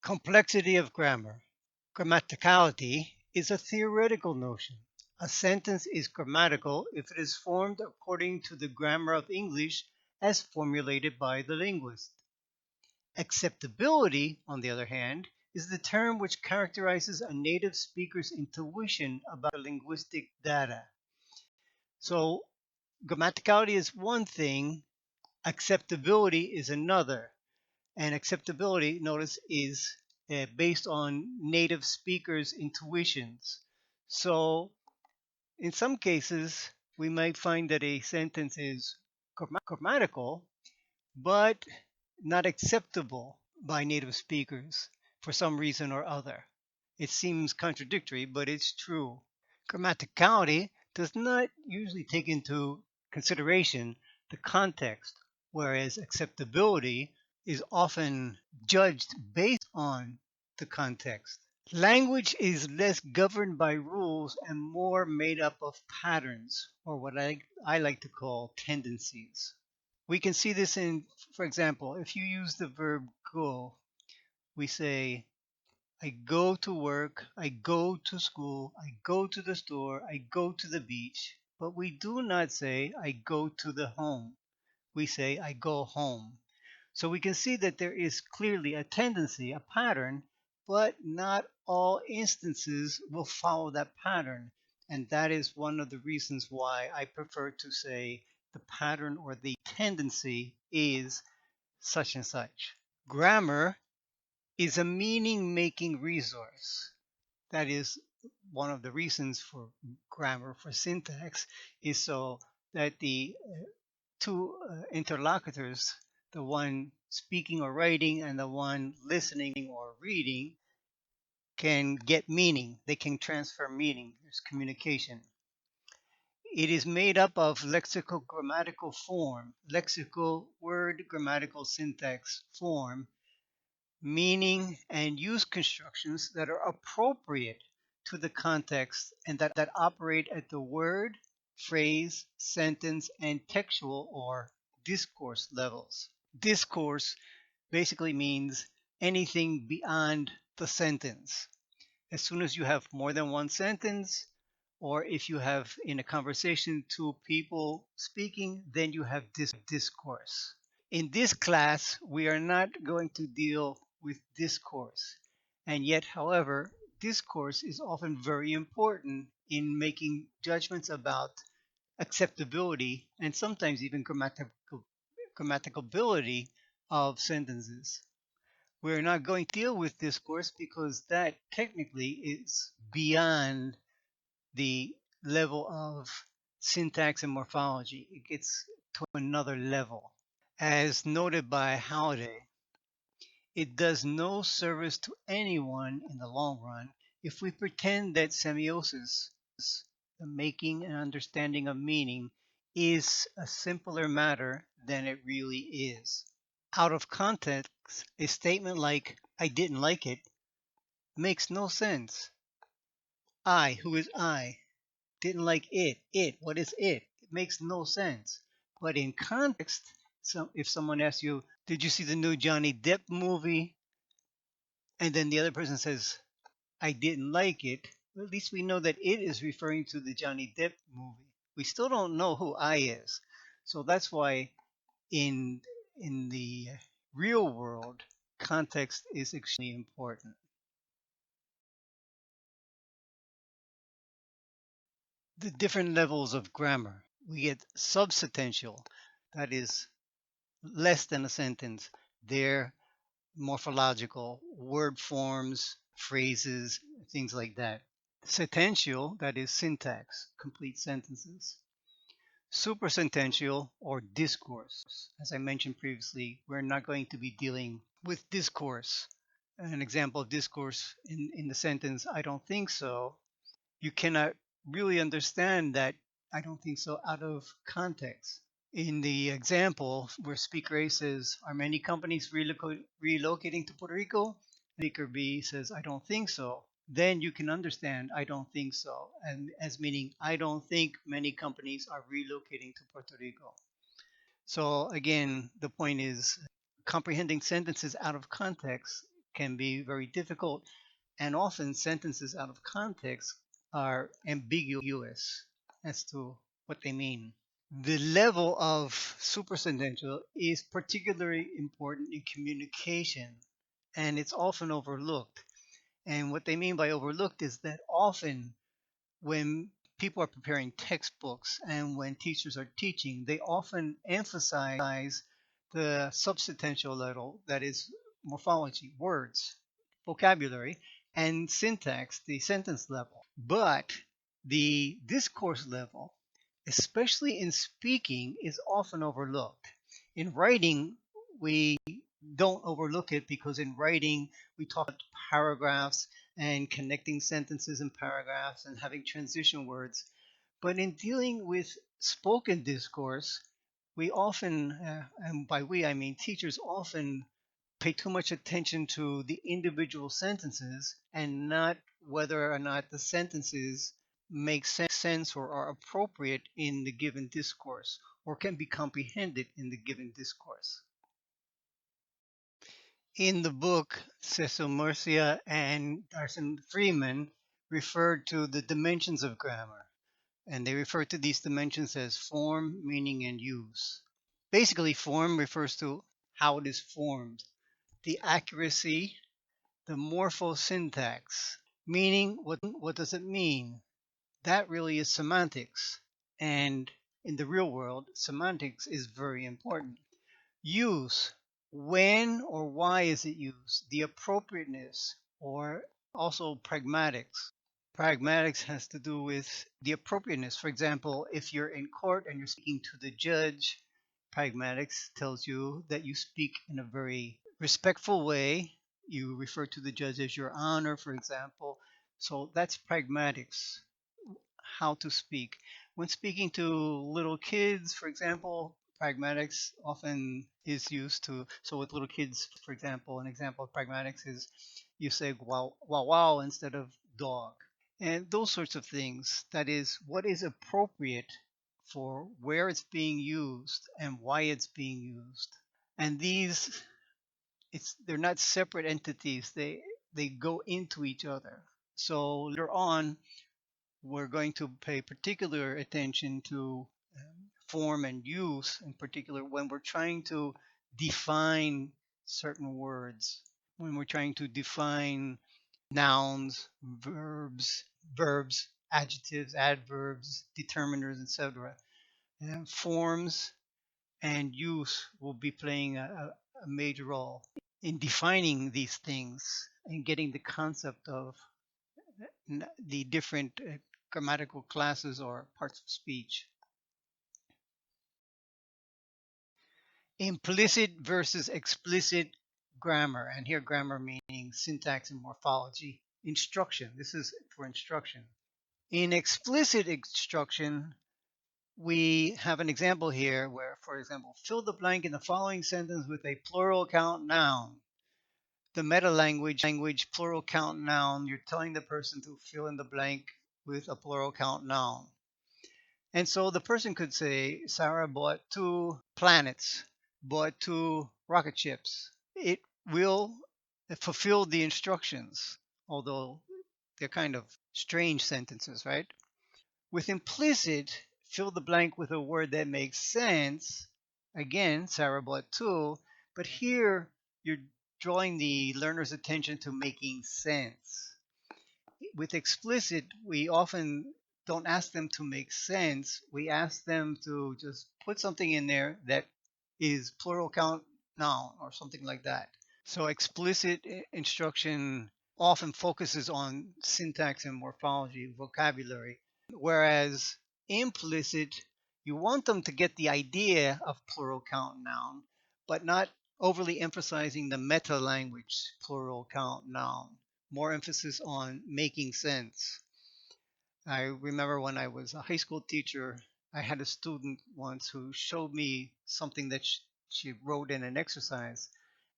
Complexity of grammar. Grammaticality is a theoretical notion. A sentence is grammatical if it is formed according to the grammar of English as formulated by the linguist. Acceptability, on the other hand, is the term which characterizes a native speaker's intuition about linguistic data. So, grammaticality is one thing, acceptability is another. And acceptability, notice, is based on native speakers' intuitions. So, in some cases, we might find that a sentence is grammatical, but not acceptable by native speakers for some reason or other. It seems contradictory, but it's true. Grammaticality does not usually take into consideration the context, whereas acceptability is often judged based on the context. Language is less governed by rules and more made up of patterns, or what I like to call tendencies. We can see this in, for example, if you use the verb go, we say, I go to work, I go to school, I go to the store, I go to the beach. But we do not say, I go to the home. We say, I go home. So we can see that there is clearly a tendency, a pattern, but not all instances will follow that pattern. And that is one of the reasons why I prefer to say the pattern or the tendency is such and such. Grammar is a meaning making resource. That is, one of the reasons for grammar, for syntax, is so that the two interlocutors, the one speaking or writing and the one listening or reading, can get meaning. They can transfer meaning. There's communication. It is made up of lexical grammatical form, lexical word grammatical syntax form, meaning and use constructions that are appropriate to the context and that operate at the word, phrase, sentence, and textual or discourse levels. Discourse basically means anything beyond the sentence. As soon as you have more than one sentence, or if you have in a conversation two people speaking, then you have discourse. In this class, we are not going to deal with discourse. And yet, however, discourse is often very important in making judgments about acceptability and sometimes even grammaticability of sentences. We're not going to deal with discourse because that technically is beyond the level of syntax and morphology. It gets to another level. As noted by Halliday, it does no service to anyone in the long run if we pretend that semiosis, the making and understanding of meaning, is a simpler matter than it really is. Out of context, a statement like, I didn't like it, makes no sense. I, who is I, didn't like it. It, what is it? It makes no sense. But in context, so if someone asks you, did you see the new Johnny Depp movie? And then the other person says, I didn't like it. Well, at least we know that it is referring to the Johnny Depp movie. We still don't know who I is. So that's why in the real world, context is extremely important. The different levels of grammar. We get substantial, that is less than a sentence. They're morphological, word forms, phrases, things like that. Sentential, that is syntax, complete sentences. Supersentential or discourse. As I mentioned previously, we're not going to be dealing with discourse. An example of discourse in the sentence, I don't think so. You cannot really understand that I don't think so out of context. In the example where speaker A says, are many companies relocating to Puerto Rico? Speaker B says, I don't think so. Then you can understand, I don't think so, and as meaning, I don't think many companies are relocating to Puerto Rico. So again, the point is comprehending sentences out of context can be very difficult, and often sentences out of context are ambiguous as to what they mean. The level of supersentential is particularly important in communication, and it's often overlooked. And what they mean by overlooked is that often when people are preparing textbooks and when teachers are teaching, they often emphasize the substantial level, that is morphology, words, vocabulary, and syntax, the sentence level. But the discourse level, especially in speaking, is often overlooked. In writing, we don't overlook it because in writing, we talk about paragraphs and connecting sentences and paragraphs and having transition words. But in dealing with spoken discourse, we often, and by we I mean teachers, often pay too much attention to the individual sentences and not whether or not the sentences make sense or are appropriate in the given discourse or can be comprehended in the given discourse. In the book, Cecil Murcia and Darcy Freeman referred to the dimensions of grammar, and they refer to these dimensions as form, meaning, and use. Basically, form refers to how it is formed, the accuracy, the morphosyntax. Meaning, what does it mean? That really is semantics. And in the real world, semantics is very important. Use. When or why is it used? The appropriateness or also pragmatics. Pragmatics has to do with the appropriateness. For example, if you're in court and you're speaking to the judge, pragmatics tells you that you speak in a very respectful way. You refer to the judge as your honor, for example. So that's pragmatics, how to speak. When speaking to little kids, for example, pragmatics often is used to. So with little kids, for example, an example of pragmatics is you say wow, wow, wow instead of dog. And those sorts of things. That is, what is appropriate for where it's being used and why it's being used. And these, they're not separate entities. They go into each other. So later on, we're going to pay particular attention to form and use, in particular when we're trying to define certain words, when we're trying to define nouns, verbs, adjectives, adverbs, determiners, etc. And forms and use will be playing a major role in defining these things and getting the concept of the different grammatical classes or parts of speech. Implicit versus explicit grammar, and here grammar meaning syntax and morphology. Instruction, this is for instruction. In explicit instruction, we have an example here where, for example, fill the blank in the following sentence with a plural count noun. The meta language plural count noun, you're telling the person to fill in the blank with a plural count noun. And so the person could say, Sarah bought 2 planets, bought 2 rocket ships. It will fulfill the instructions, although they're kind of strange sentences, right? With implicit, fill the blank with a word that makes sense. Again, Sarah bought 2, but here you're drawing the learner's attention to making sense. With explicit, we often don't ask them to make sense. We ask them to just put something in there that is plural count noun or something like that. So explicit instruction often focuses on syntax and morphology, vocabulary, whereas implicit, you want them to get the idea of plural count noun, but not overly emphasizing the meta language plural count noun. More emphasis on making sense. I remember when I was a high school teacher, I had a student once who showed me something that she wrote in an exercise.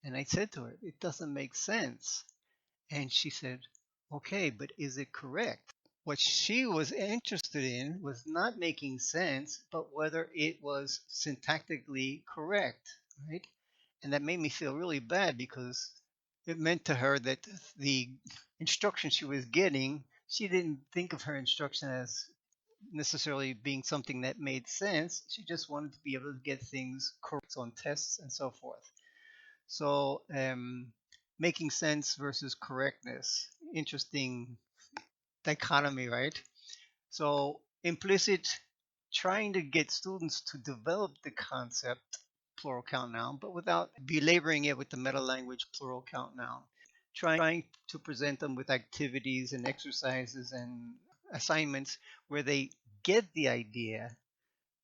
And I said to her, it doesn't make sense. And she said, okay, but is it correct? What she was interested in was not making sense, but whether it was syntactically correct, right? And that made me feel really bad because it meant to her that the instruction she was getting, she didn't think of her instruction as necessarily being something that made sense. She just wanted to be able to get things correct on tests and so forth. So, making sense versus correctness, interesting dichotomy, right? So, implicit, trying to get students to develop the concept plural count noun, but without belaboring it with the meta language plural count noun. Trying to present them with activities and exercises and assignments where they get the idea,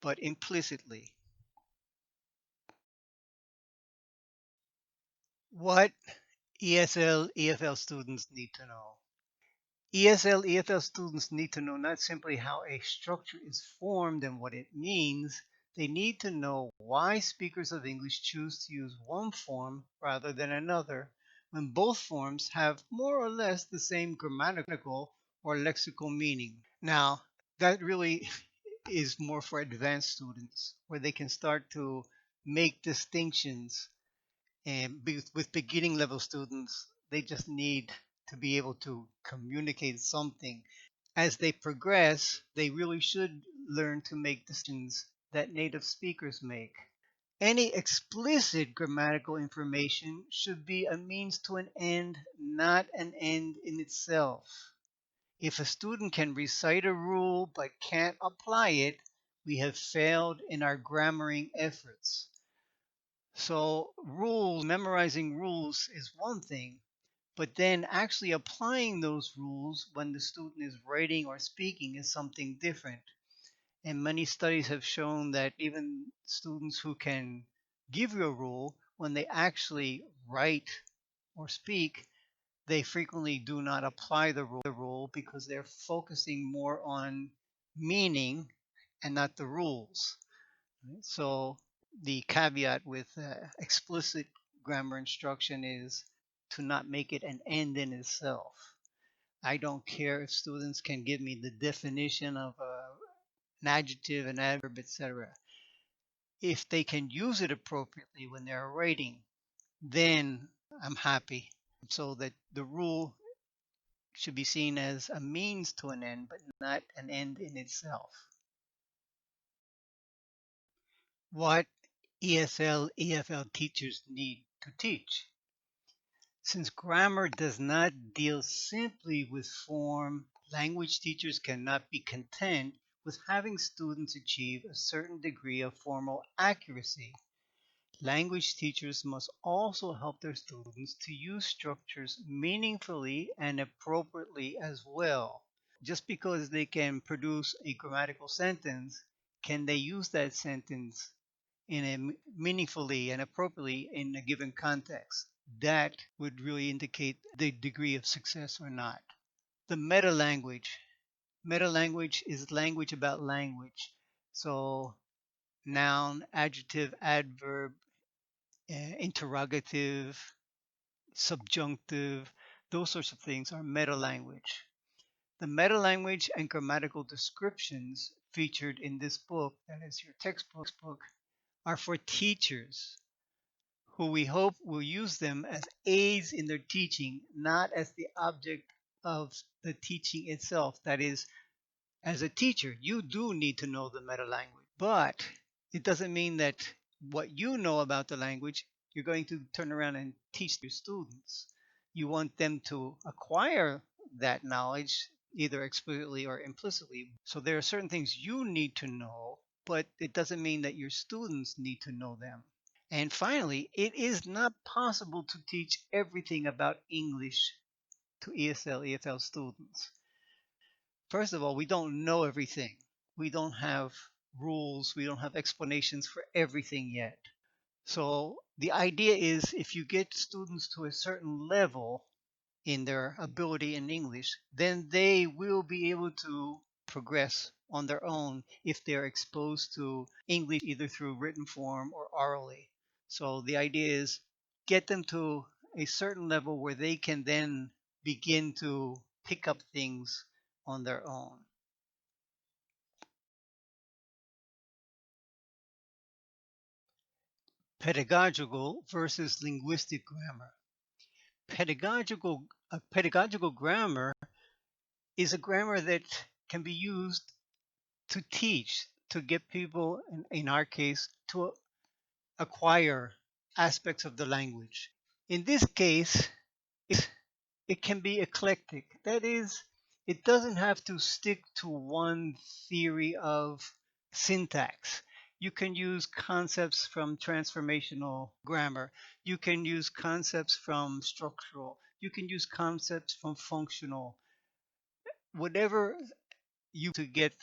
but implicitly. What ESL, EFL students need to know. ESL, EFL students need to know not simply how a structure is formed and what it means, they need to know why speakers of English choose to use one form rather than another when both forms have more or less the same grammatical or lexical meaning. Now, that really is more for advanced students where they can start to make distinctions, and with beginning level students, they just need to be able to communicate something. As they progress, they really should learn to make distinctions that native speakers make. Any explicit grammatical information should be a means to an end, not an end in itself. If a student can recite a rule but can't apply it, we have failed in our grammaring efforts. So rules, memorizing rules is one thing, But then actually applying those rules when the student is writing or speaking is something different. And many studies have shown that even students who can give you a rule, when they actually write or speak, they frequently do not apply the rule because they're focusing more on meaning and not the rules. So the caveat with explicit grammar instruction is to not make it an end in itself. I don't care if students can give me the definition of an adjective, an adverb, etc. If they can use it appropriately when they're writing, then I'm happy. So that the rule should be seen as a means to an end, but not an end in itself. What ESL, EFL teachers need to teach. Since grammar does not deal simply with form, language teachers cannot be content with having students achieve a certain degree of formal accuracy. Language teachers must also help their students to use structures meaningfully and appropriately as well. Just because they can produce a grammatical sentence, can they use that sentence in a meaningfully and appropriately in a given context? That would really indicate the degree of success or not. The meta language. Meta language is language about language. So noun, adjective, adverb, interrogative, subjunctive, those sorts of things are meta language. The meta language and grammatical descriptions featured in this book, that is your textbook, are for teachers who we hope will use them as aids in their teaching, not as the object of the teaching itself. That is, as a teacher, you do need to know the meta language, but it doesn't mean that what you know about the language, you're going to turn around and teach your students. You want them to acquire that knowledge either explicitly or implicitly. So there are certain things you need to know, but it doesn't mean that your students need to know them. And finally, it is not possible to teach everything about English to ESL, EFL students. First of all, we don't know everything. We don't have rules. We don't have explanations for everything yet. So the idea is if you get students to a certain level in their ability in English, then they will be able to progress on their own if they're exposed to English either through written form or orally. So the idea is get them to a certain level where they can then begin to pick up things on their own. Pedagogical versus linguistic grammar. Pedagogical grammar is a grammar that can be used to teach, to get people, in our case, to acquire aspects of the language. In this case, it can be eclectic. That is, it doesn't have to stick to one theory of syntax. You can use concepts from transformational grammar. You can use concepts from structural. You can use concepts from functional. Whatever you to get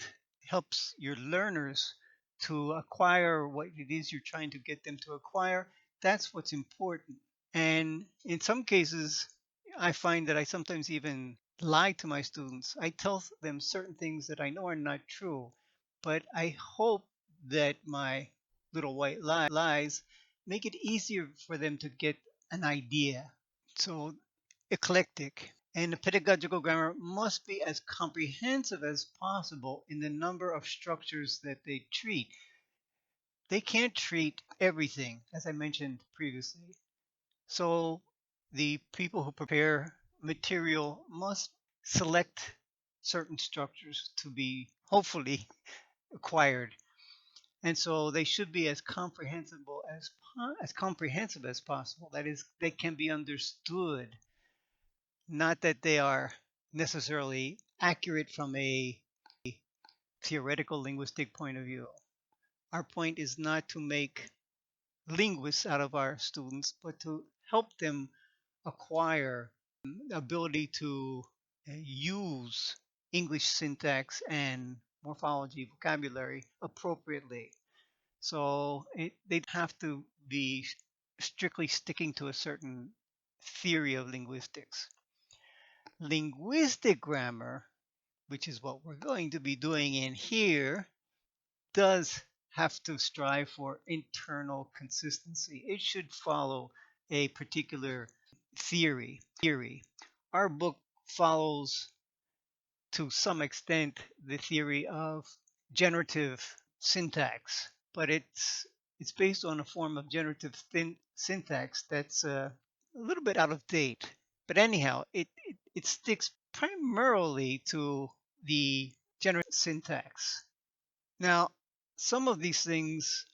helps your learners to acquire what it is you're trying to get them to acquire. That's what's important. And in some cases, I find that I sometimes even lie to my students. I tell them certain things that I know are not true, but I hope that my little white lies make it easier for them to get an idea. So eclectic. And the pedagogical grammar must be as comprehensive as possible in the number of structures that they treat. They can't treat everything, as I mentioned previously. So the people who prepare material must select certain structures to be hopefully acquired. And so they should be as comprehensive as possible. That is, they can be understood. Not that they are necessarily accurate from a theoretical linguistic point of view. Our point is not to make linguists out of our students, but to help them acquire ability to use English syntax and morphology vocabulary appropriately. So they don't have to be strictly sticking to a certain theory of linguistics. Linguistic grammar, which is what we're going to be doing in here, does have to strive for internal consistency. It should follow a particular theory. Our book follows to some extent the theory of generative syntax, but it's based on a form of generative syntax that's a little bit out of date. But anyhow, it sticks primarily to the generative syntax. Now, some of these things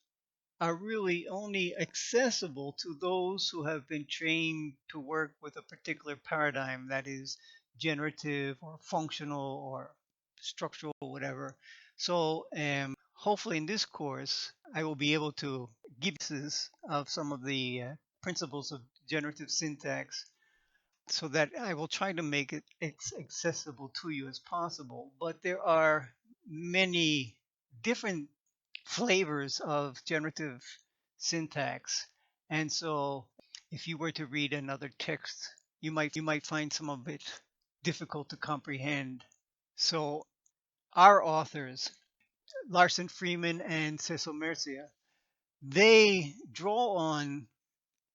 are really only accessible to those who have been trained to work with a particular paradigm that is generative or functional or structural or whatever. So hopefully in this course, I will be able to give pieces of some of the principles of generative syntax so that I will try to make it as accessible to you as possible. But there are many different flavors of generative syntax. And so if you were to read another text, you might find some of it difficult to comprehend. So our authors, Larson Freeman and Cecil Mercia, they draw on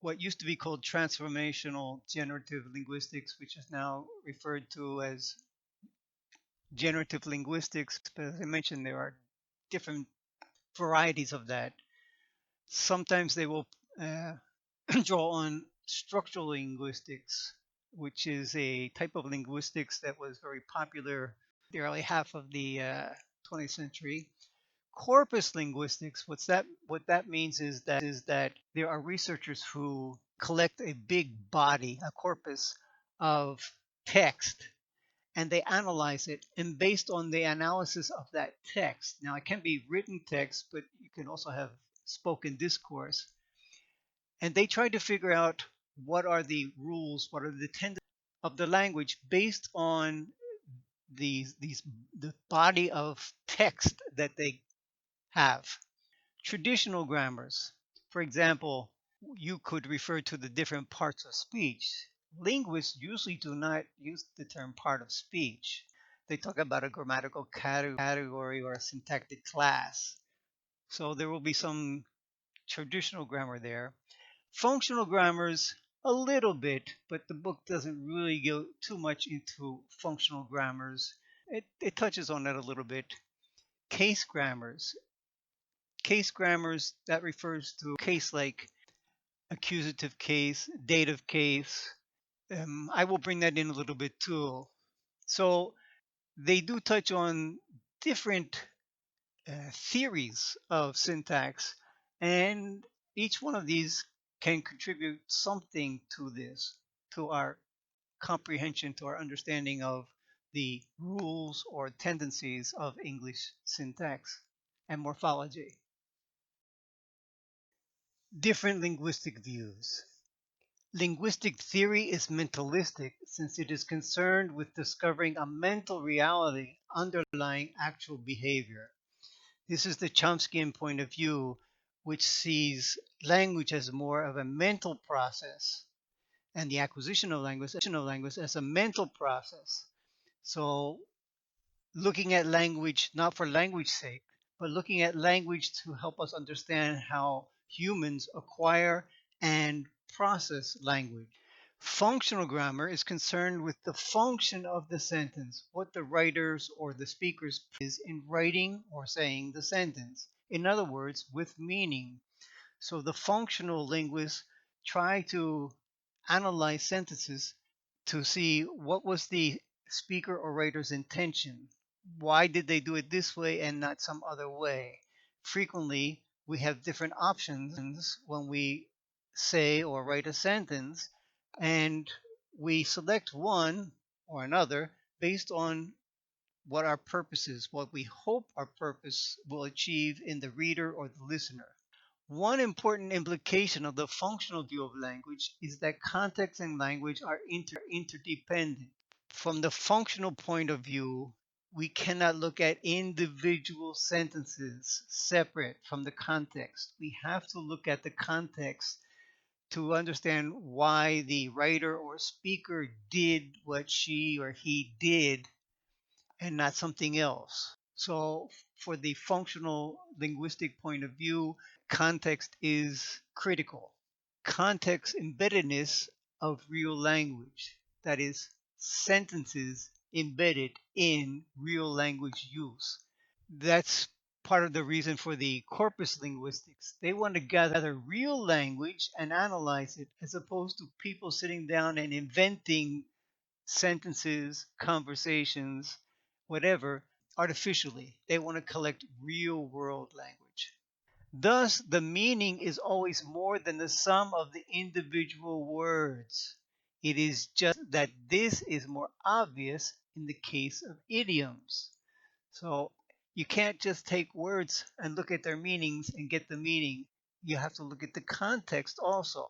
what used to be called transformational generative linguistics, which is now referred to as generative linguistics. But as I mentioned, there are different varieties of that. Sometimes they will uh, draw on structural linguistics, which is a type of linguistics that was very popular the early half of the 20th century. Corpus linguistics, what that means is that there are researchers who collect a big body, a corpus of text, and they analyze it. And based on the analysis of that text, now it can be written text, but you can also have spoken discourse, and they try to figure out what are the rules, what are the tendencies of the language based on the body of text that they have. Traditional grammars, for example, you could refer to the different parts of speech. Linguists usually do not use the term part of speech. They talk about a grammatical category or a syntactic class. So there will be some traditional grammar there. Functional grammars, a little bit, but the book doesn't really go too much into functional grammars. It touches on that a little bit. Case grammars. Case grammars, that refers to case like accusative case, dative case. I will bring that in a little bit too. So they do touch on different theories of syntax, and each one of these can contribute something to this, to our comprehension, to our understanding of the rules or tendencies of English syntax and morphology. Different linguistic views. Linguistic theory is mentalistic since it is concerned with discovering a mental reality underlying actual behavior. This is the Chomskyan point of view, which sees language as more of a mental process and the acquisition of language as a mental process. So looking at language not for language's sake, but looking at language to help us understand how humans acquire and process language. Functional grammar is concerned with the function of the sentence, what the writers or the speakers is in writing or saying the sentence. In other words, with meaning. So the functional linguists try to analyze sentences to see what was the speaker or writer's intention. Why did they do it this way and not some other way? Frequently, we have different options when we say or write a sentence, and we select one or another based on what our purpose is, what we hope our purpose will achieve in the reader or the listener. One important implication of the functional view of language is that context and language are interdependent. From the functional point of view, we cannot look at individual sentences separate from the context. We have to look at the context to understand why the writer or speaker did what she or he did and not something else. So, for the functional linguistic point of view, context is critical. Context embeddedness of real language, that is, sentences embedded in real language use. That's part of the reason for the corpus linguistics. They want to gather real language and analyze it, as opposed to people sitting down and inventing sentences, conversations, whatever, artificially. They want to collect real world language. Thus, the meaning is always more than the sum of the individual words. It is just that this is more obvious in the case of idioms. So you can't just take words and look at their meanings and get the meaning. You have to look at the context also.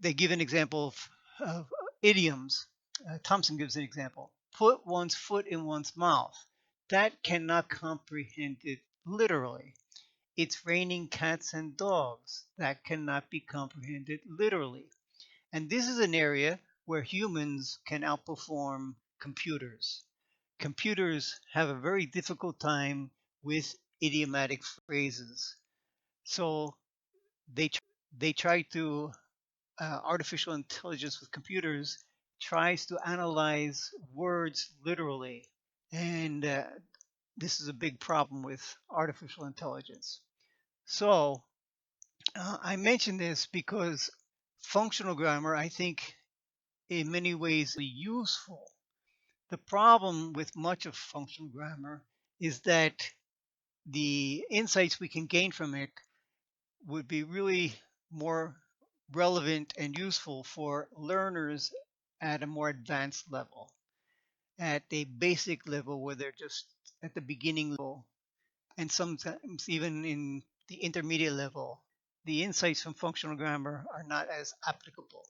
They give an example of idioms. Thompson gives an example. Put one's foot in one's mouth. That cannot comprehend it literally. It's raining cats and dogs. That cannot be comprehended literally. And this is an area where humans can outperform computers. Computers have a very difficult time with idiomatic phrases. So they try to, artificial intelligence with computers tries to analyze words literally. And this is a big problem with artificial intelligence. So I mention this because functional grammar, I think, in many ways, is useful. The problem with much of functional grammar is that the insights we can gain from it would be really more relevant and useful for learners at a more advanced level. At a basic level where they're just at the beginning level, and sometimes even in the intermediate level, the insights from functional grammar are not as applicable.